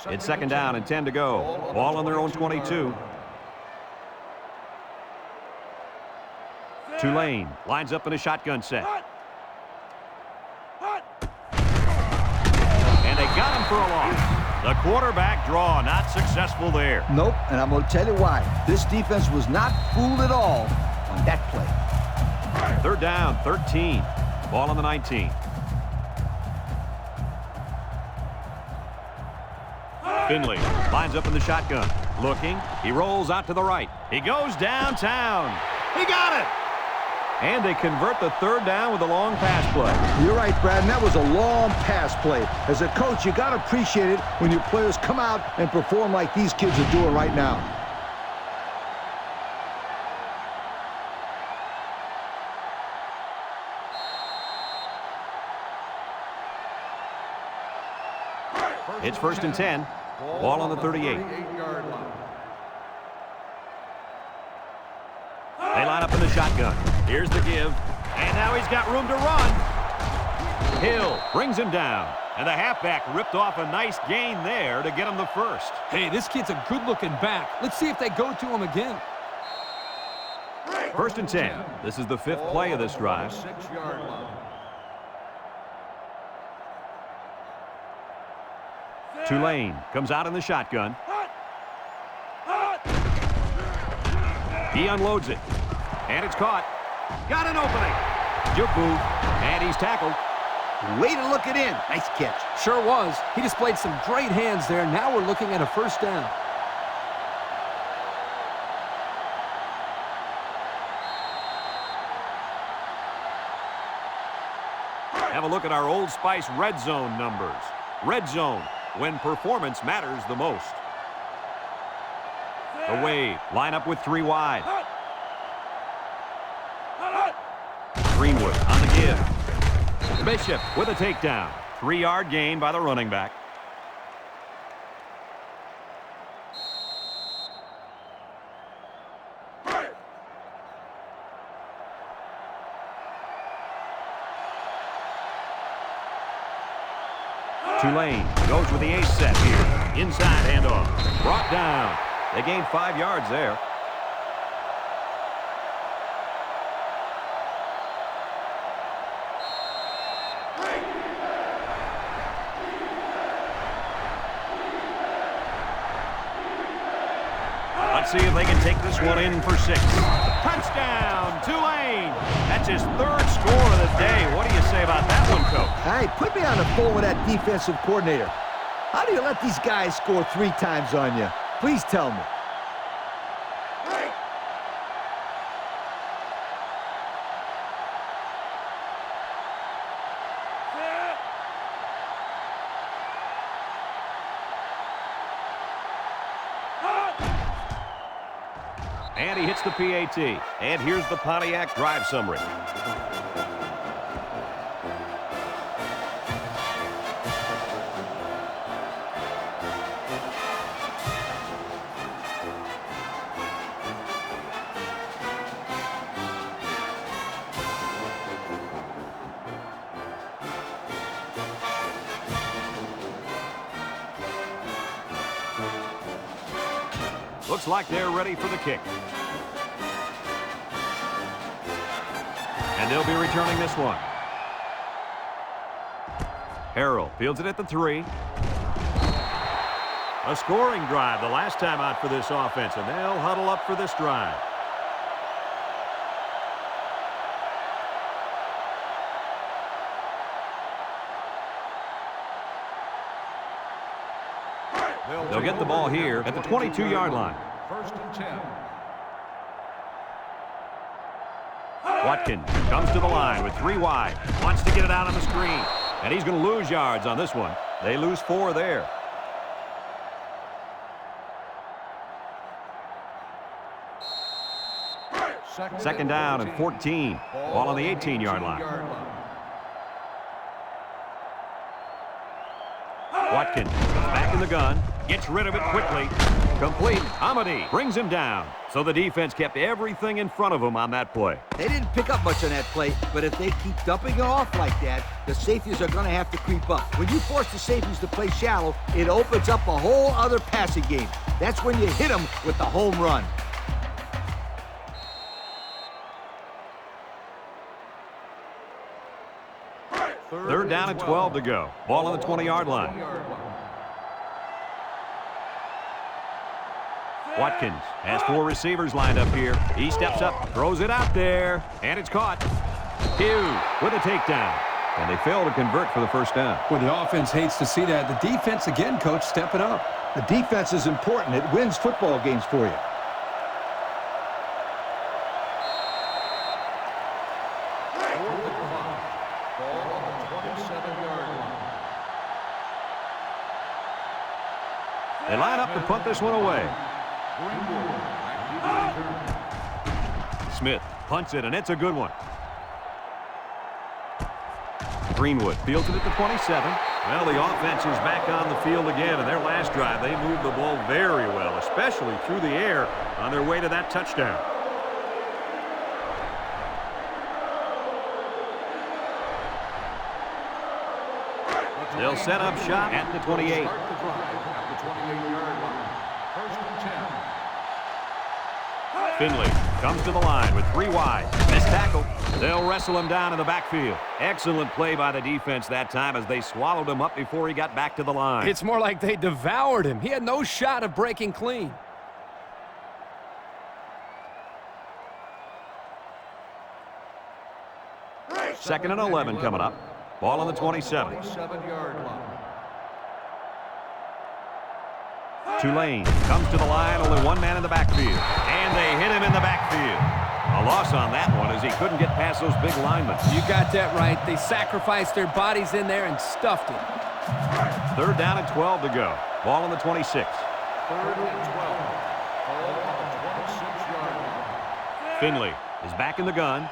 It's second down and 10 to go. Ball on their own 22. Tulane lines up in a shotgun set. And they got him for a loss. The quarterback draw not successful there. Nope, and I'm going to tell you why. This defense was not fooled at all on that play. Third down, 13. Ball on the 19. Finley lines up in the shotgun. Looking. He rolls out to the right. He goes downtown. He got it. And they convert the third down with a long pass play. You're right, Brad, and that was a long pass play. As a coach, you got to appreciate it when your players come out and perform like these kids are doing right now. It's first and 10. Ball on the 38. They line up in the shotgun. Here's the give. And now he's got room to run. Hill brings him down. And the halfback ripped off a nice gain there to get him the first. Hey, this kid's a good-looking back. Let's see if they go to him again. First and 10. This is the fifth play of this drive. Tulane comes out in the shotgun. He unloads it. And it's caught. Got an opening. Juku. And he's tackled. Way to look it in. Nice catch. Sure was. He displayed some great hands there. Now we're looking at a first down. Have a look at our Old Spice red zone numbers. Red zone, when performance matters the most. The Wave line up with three wide. Greenwood on the give. Bishop with a takedown. 3-yard gain by the running back. Tulane goes with the ace set here. Inside handoff. Brought down. They gained 5 yards there. Let's see if they can take this one in for 6. Touchdown, Tulane. That's his third score of the day. What do you say about that one, Coach? Hey, put me on the phone with that defensive coordinator. How do you let these guys score 3 times on you? Please tell me. And he hits the PAT. And here's the Pontiac drive summary. Looks like they're ready for the kick. And they'll be returning this one. Harrell fields it at the 3. A scoring drive the last time out for this offense, and they'll huddle up for this drive. They'll get the ball here at the 22-yard line. First and 10. Watkins comes to the line with 3 wide. Wants to get it out on the screen. And he's going to lose yards on this one. They lose 4 there. Second down and 14. Ball on the 18-yard line. Watkins comes back in the gun. Gets rid of it quickly. Complete. Hamadi brings him down. So the defense kept everything in front of him on that play. They didn't pick up much on that play, but if they keep dumping it off like that, the safeties are going to have to creep up. When you force the safeties to play shallow, it opens up a whole other passing game. That's when you hit them with the home run. Third down and 12 to go. Ball on the 20-yard line. Watkins has 4 receivers lined up here. He steps up, throws it out there, and it's caught. Pugh with a takedown. And they fail to convert for the first down. Well, the offense hates to see that. The defense, again, Coach, stepping up. The defense is important. It wins football games for you. They line up to punt this one away. Smith punts it, and it's a good one. Greenwood fields it at the 27. Well, the offense is back on the field again. In their last drive, they moved the ball very well, especially through the air on their way to that touchdown. They'll set up shop at the 28. Finley comes to the line with 3 wide. Missed tackle. They'll wrestle him down in the backfield. Excellent play by the defense that time as they swallowed him up before he got back to the line. It's more like they devoured him. He had no shot of breaking clean. Second and 11 coming up. Ball on the 27. Tulane comes to the line, only 1 man in the backfield. And they hit him in the backfield. A loss on that one as he couldn't get past those big linemen. You got that right. They sacrificed their bodies in there and stuffed it. Third down and 12 to go. Ball on the 26. Third and 12. Ball on the 26-yard line. Finley is back in the gun.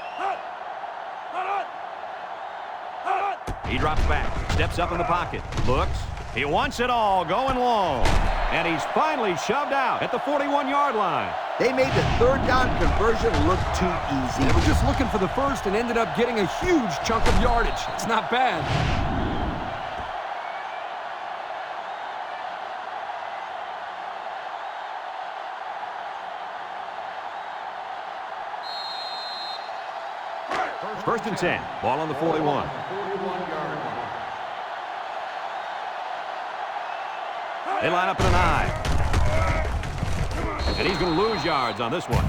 He drops back, steps up in the pocket, looks. He wants it all, going long. And he's finally shoved out at the 41-yard line. They made the third down conversion look too easy. They were just looking for the first and ended up getting a huge chunk of yardage. It's not bad. First and 10. Ball on the 41. They line up in an eye. And he's going to lose yards on this one.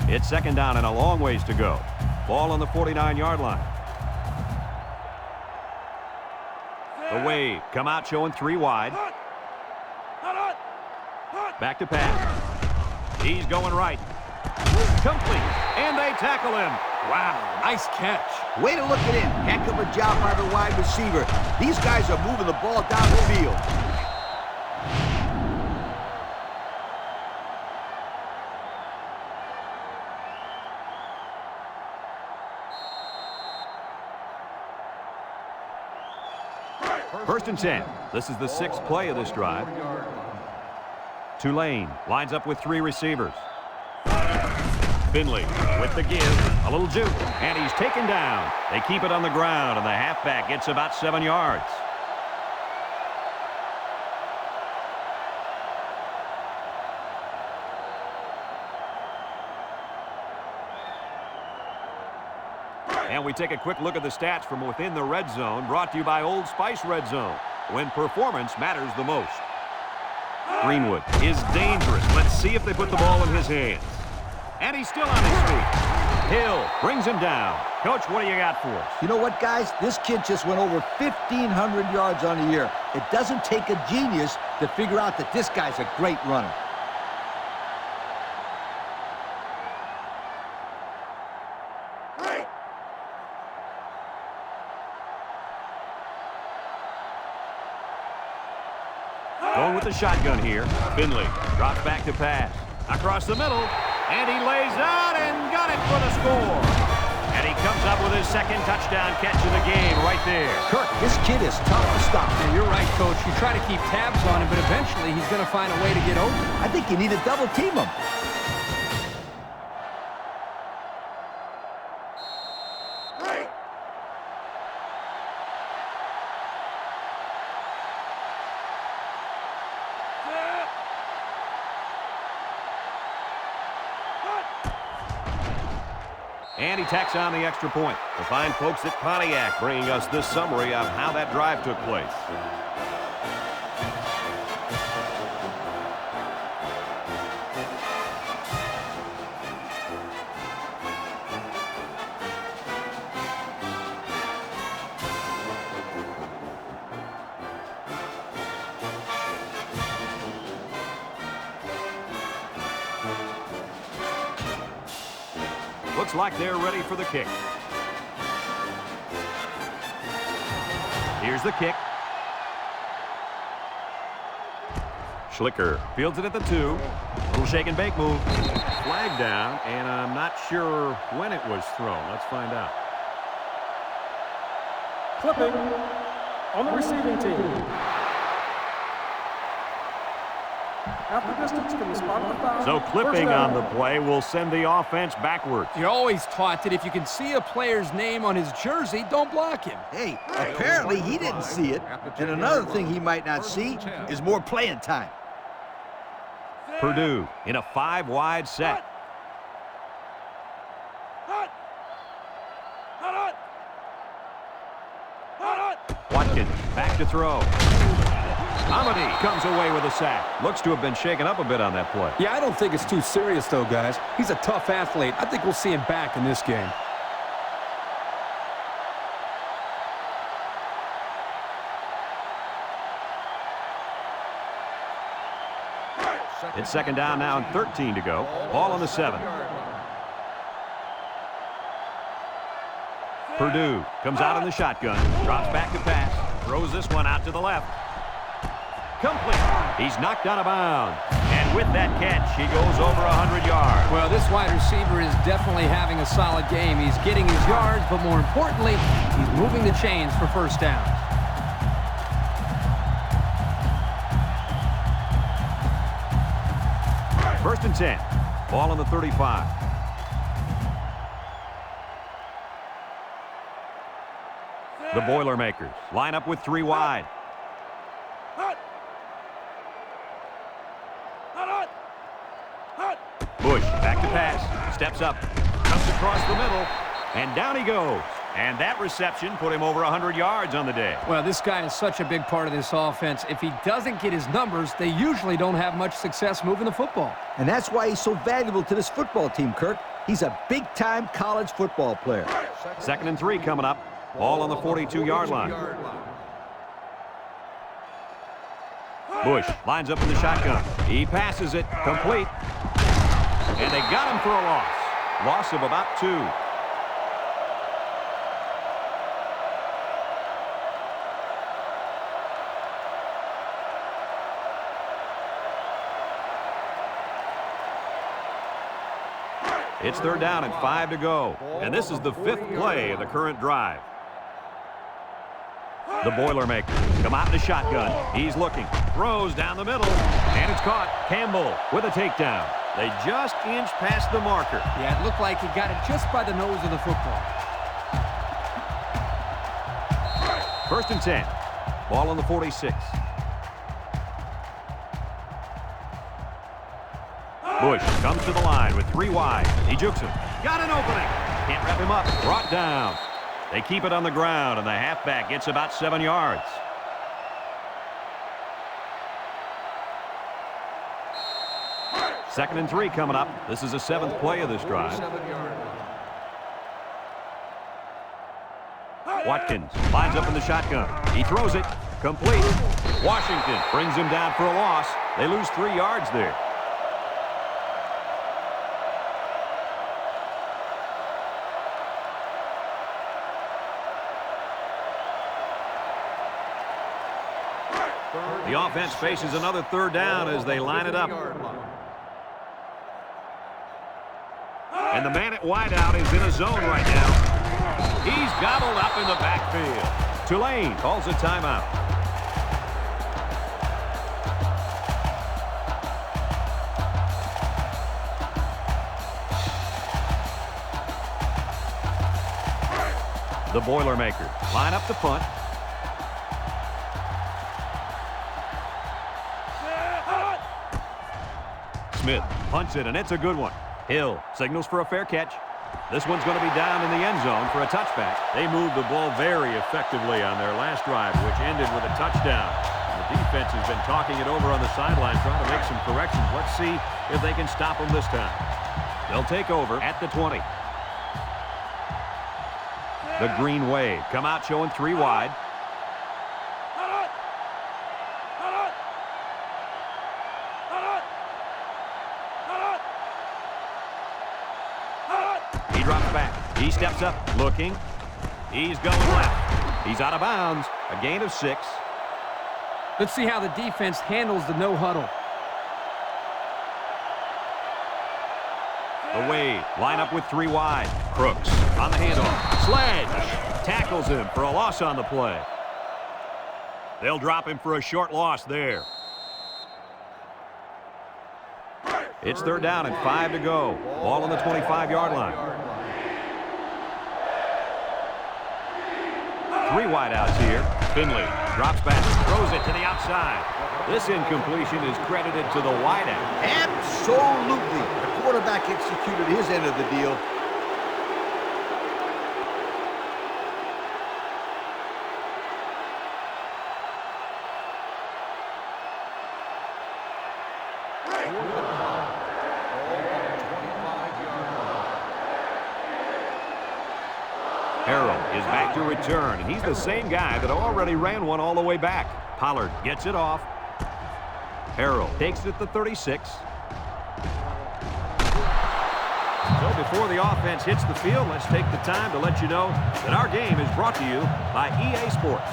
It's second down and a long ways to go. Ball on the 49-yard line. The wave come out showing 3 wide. Back to pass. He's going right. Complete. And they tackle him. Wow, nice catch. Way to look it in. Heck of a job by the wide receiver. These guys are moving the ball down the field. First and 10. This is the 6th play of this drive. Tulane lines up with 3 receivers. Finley with the give, a little juke, and he's taken down. They keep it on the ground, and the halfback gets about 7 yards. And we take a quick look at the stats from within the red zone, brought to you by Old Spice Red Zone, when performance matters the most. Greenwood is dangerous. Let's see if they put the ball in his hands. And he's still on his feet. Hill brings him down. Coach, what do you got for us? You know what, guys? This kid just went over 1,500 yards on the year. It doesn't take a genius to figure out that this guy's a great runner. Going going with the shotgun here. Finley drops back to pass. Across the middle, and he lays out and got it for the score. And he comes up with his second touchdown catch of the game right there. Kirk, this kid is tough to stop. Yeah, you're right, Coach. You try to keep tabs on him, but eventually he's going to find a way to get open. I think you need to double team him. And he tacks on the extra point. The fine folks at Pontiac bringing us this summary of how that drive took place. Looks like they're ready for the kick. Here's the kick. Schlicker fields it at the 2. Little shake and bake move. Flag down, and I'm not sure when it was thrown. Let's find out. Clipping on the receiving team. Half the distance from the spot of the foul. So clipping on the play will send the offense backwards. You're always taught that if you can see a player's name on his jersey, don't block him. Hey, apparently he didn't see it. And another thing he might not see is more playing time. Purdue in a 5-wide set. Watkins back to throw. Amity comes away with a sack. Looks to have been shaken up a bit on that play. Yeah, I don't think it's too serious, though, guys. He's a tough athlete. I think we'll see him back in this game. It's second down now and 13 to go. Ball on the 7. Purdue comes out in the shotgun. Drops back to pass. Throws this one out to the left. Complete. He's knocked out of bounds. And with that catch, he goes over 100 yards. Well, this wide receiver is definitely having a solid game. He's getting his yards, but more importantly, he's moving the chains for first downs. First and 10. Ball on the 35. The Boilermakers line up with 3 wide. Bush back to pass. Steps up. Comes across the middle. And down he goes. And that reception put him over 100 yards on the day. Well, this guy is such a big part of this offense. If he doesn't get his numbers, they usually don't have much success moving the football. And that's why he's so valuable to this football team, Kirk. He's a big-time college football player. Second and 3 coming up. Ball on the 42-yard line. Bush lines up in the shotgun. He passes it. Complete. And they got him for a loss. Loss of about 2. It's third down and 5 to go. And this is the 5th play of the current drive. The Boilermakers come out in the shotgun. He's looking. Throws down the middle. And it's caught. Campbell with a takedown. They just inched past the marker. Yeah, it looked like he got it just by the nose of the football. First and 10. Ball on the 46. Bush comes to the line with 3 wide. He jukes him. Got an opening. Can't wrap him up. Brought down. They keep it on the ground, and the halfback gets about 7 yards. Second and 3 coming up. This is the 7th play of this drive. Watkins lines up in the shotgun. He throws it. Complete. Washington brings him down for a loss. They lose 3 yards there. The offense faces another third down as they line it up. And the man at wideout is in a zone right now. He's gobbled up in the backfield. Tulane calls a timeout. The Boilermakers line up the punt. Smith punts it, and it's a good one. Hill signals for a fair catch. This one's going to be down in the end zone for a touchback. They moved the ball very effectively on their last drive, which ended with a touchdown. The defense has been talking it over on the sideline, trying to make some corrections. Let's see if they can stop them this time. They'll take over at the 20. The Green Wave come out showing 3 wide. He drops back. He steps up, looking. He's going left. He's out of bounds. A gain of 6. Let's see how the defense handles the no huddle. The Wave line up with 3 wide. Crooks on the handoff. Sledge tackles him for a loss on the play. They'll drop him for a short loss there. It's third down and 5 to go. Ball on the 25-yard line. 3 wideouts here. Finley drops back, throws it to the outside. This incompletion is credited to the wideout. Absolutely. The quarterback executed his end of the deal. Harrell is back to return, and he's the same guy that already ran one all the way back. Pollard gets it off. Harrell takes it at the 36. So before the offense hits the field, let's take the time to let you know that our game is brought to you by EA Sports.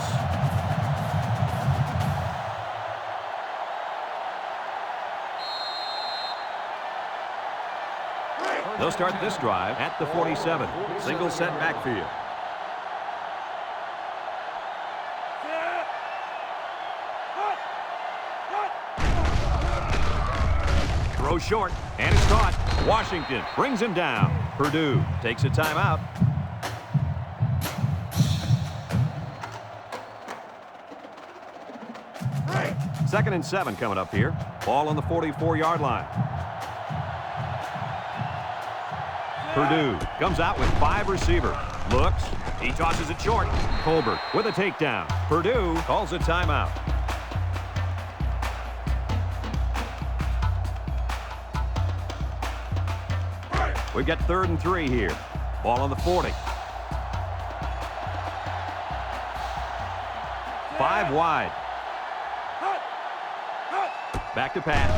They'll start this drive at the 47. Single set backfield. Throw short, and it's caught. Washington brings him down. Purdue takes a timeout. Second and 7 coming up here. Ball on the 44-yard line. Purdue comes out with 5 receivers. Looks. He tosses it short. Colbert with a takedown. Purdue calls a timeout. We've got 3rd and 3 here. Ball on the 40. 5 wide. Back to pass.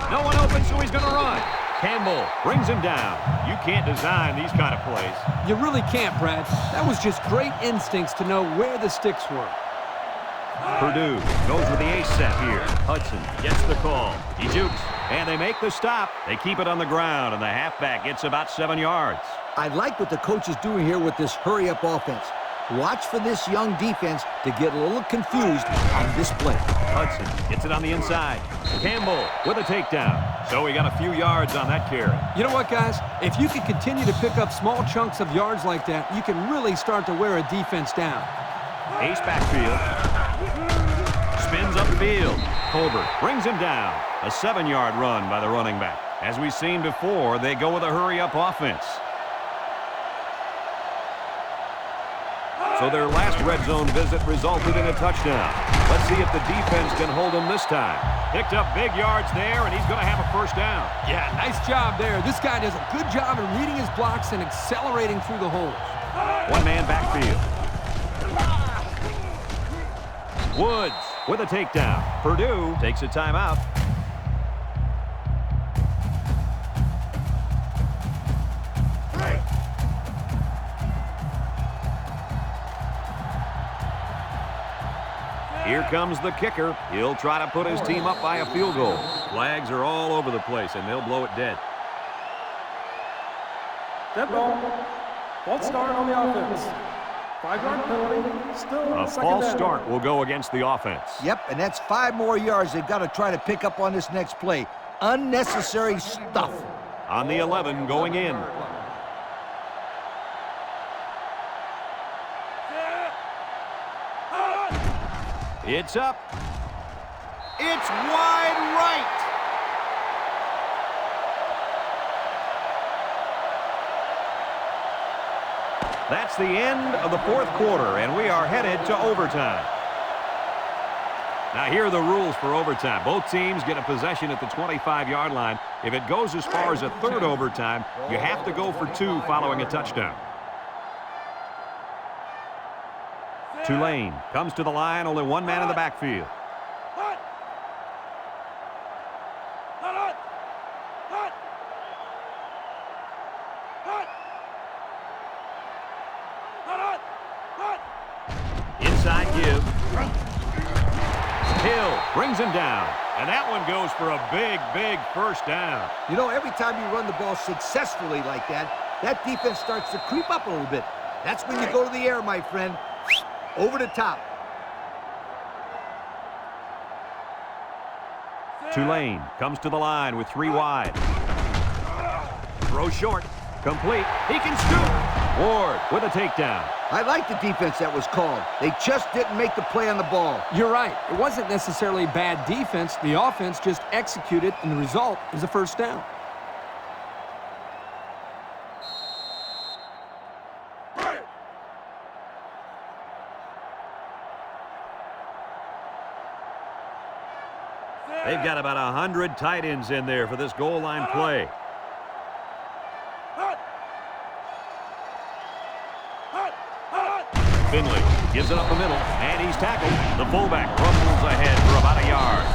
No one open, so he's going to run. Campbell brings him down. You can't design these kind of plays. You really can't, Brad. That was just great instincts to know where the sticks were. Purdue goes with the ace set here. Hudson gets the call. He jukes, and they make the stop. They keep it on the ground, and the halfback gets about 7 yards. I like what the coach is doing here with this hurry-up offense. Watch for this young defense to get a little confused on this play. Hudson gets it on the inside. Campbell with a takedown. So he got a few yards on that carry. You know what, guys? If you can continue to pick up small chunks of yards like that, you can really start to wear a defense down. Ace backfield. Spins upfield. Colbert brings him down. A 7-yard run by the running back. As we've seen before, they go with a hurry-up offense. So their last red zone visit resulted in a touchdown. Let's see if the defense can hold them this time. Picked up big yards there, and he's going to have a first down. Yeah, nice job there. This guy does a good job in reading his blocks and accelerating through the holes. One-man backfield. Woods with a takedown. Purdue takes a timeout. Here comes the kicker. He'll try to put his team up by a field goal. Flags are all over the place, and they'll blow it dead. Dead ball. False start on the offense. 5-yard penalty. Still A second false down. start will go against the offense. Yep, and that's 5 more yards they've got to try to pick up on this next play. Unnecessary stuff. On the 11 going in. It's up. It's wide right. That's the end of the fourth quarter, and we are headed to overtime. Now, here are the rules for overtime. Both teams get a possession at the 25-yard line. If it goes as far as a third overtime, you have to go for 2 following a touchdown. Tulane comes to the line, only one man in the backfield. Inside give. Hill brings him down. And that one goes for a big, big first down. You know, every time you run the ball successfully like that, that defense starts to creep up a little bit. That's when you go to the air, my friend. Over the top. Tulane comes to the line with 3 wide. Throw short. Complete. He can scoop. Ward with a takedown. I like the defense that was called. They just didn't make the play on the ball. You're right. It wasn't necessarily bad defense. The offense just executed, and the result is a first down. They've got about 100 tight ends in there for this goal line play. Finley gives it up the middle, and he's tackled. The fullback rumbles ahead for about a yard.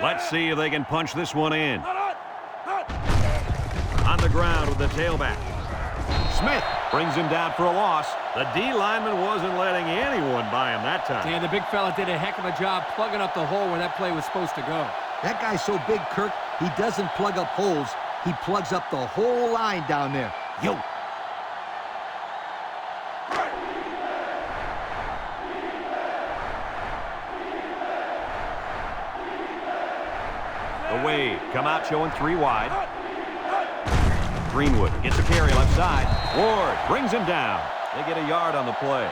Let's see if they can punch this one in. On the ground with the tailback. Smith brings him down for a loss. The D lineman wasn't letting anyone by him that time. Yeah, the big fella did a heck of a job plugging up the hole where that play was supposed to go. That guy's so big, Kirk, he doesn't plug up holes. He plugs up the whole line down there. Yo. The Wave come out showing 3 wide. Greenwood gets a carry left side. Ward brings him down. They get a yard on the play.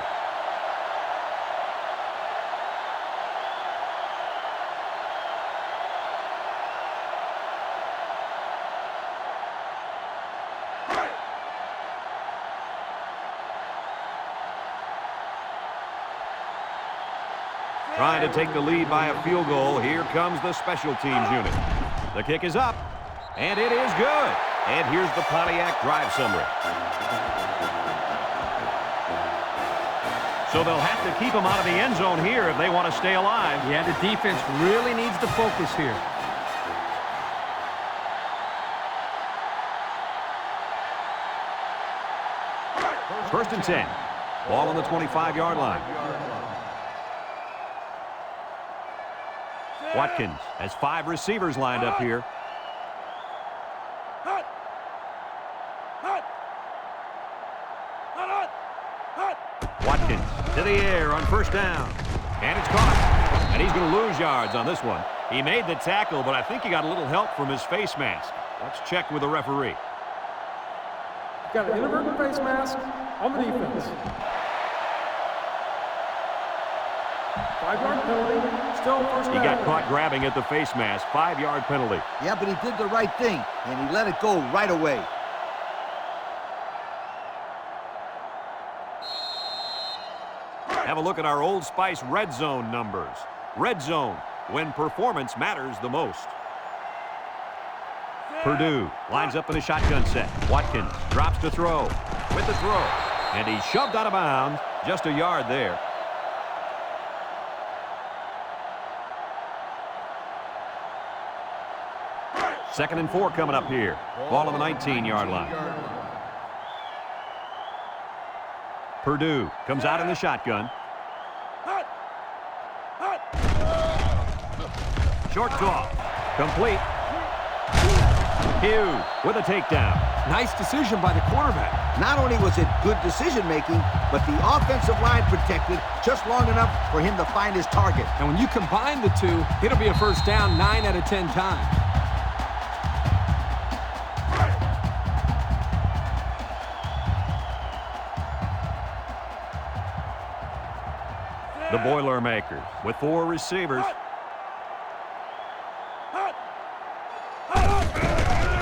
Trying to take the lead by a field goal. Here comes the special teams unit. The kick is up, and it is good. And here's the Pontiac drive summary. So they'll have to keep them out of the end zone here if they want to stay alive. Yeah, the defense really needs to focus here. First and 10. Ball on the 25-yard line. Watkins has 5 receivers lined up here. Watkins to the air on first down. And it's caught. And he's going to lose yards on this one. He made the tackle, but I think he got a little help from his face mask. Let's check with the referee. Got an inadvertent face mask on the defense. 5-yard penalty. Still first down. He got caught grabbing at the face mask. 5-yard penalty. Yeah, but he did the right thing, and he let it go right away. Have a look at our Old Spice red zone numbers. Red zone, when performance matters the most. Purdue lines up in a shotgun set. Watkins drops to throw. With the throw. And he's shoved out of bounds Just a yard there. Second and 4 coming up here. Ball on the 19-yard line. Purdue comes out in the shotgun. Short toss. Complete. Hughes with a takedown. Nice decision by the quarterback. Not only was it good decision-making, but the offensive line protected just long enough for him to find his target. And when you combine the two, it'll be a first down 9 out of 10 times. The Boilermakers with 4 receivers.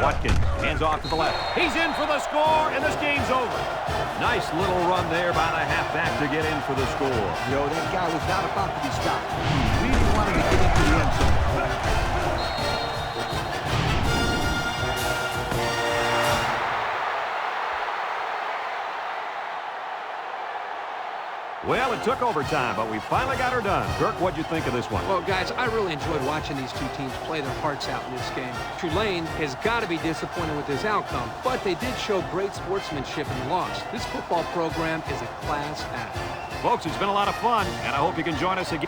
Watkins hands off to the left. He's in for the score, and this game's over. Nice little run there by the halfback to get in for the score. Yo, that guy was not about to be stopped. He really wanted to get into the end zone. Well, it took overtime, but we finally got her done. Kirk, what'd you think of this one? Well, guys, I really enjoyed watching these two teams play their hearts out in this game. Tulane has got to be disappointed with this outcome, but they did show great sportsmanship in the loss. This football program is a class act. Folks, it's been a lot of fun, and I hope you can join us again.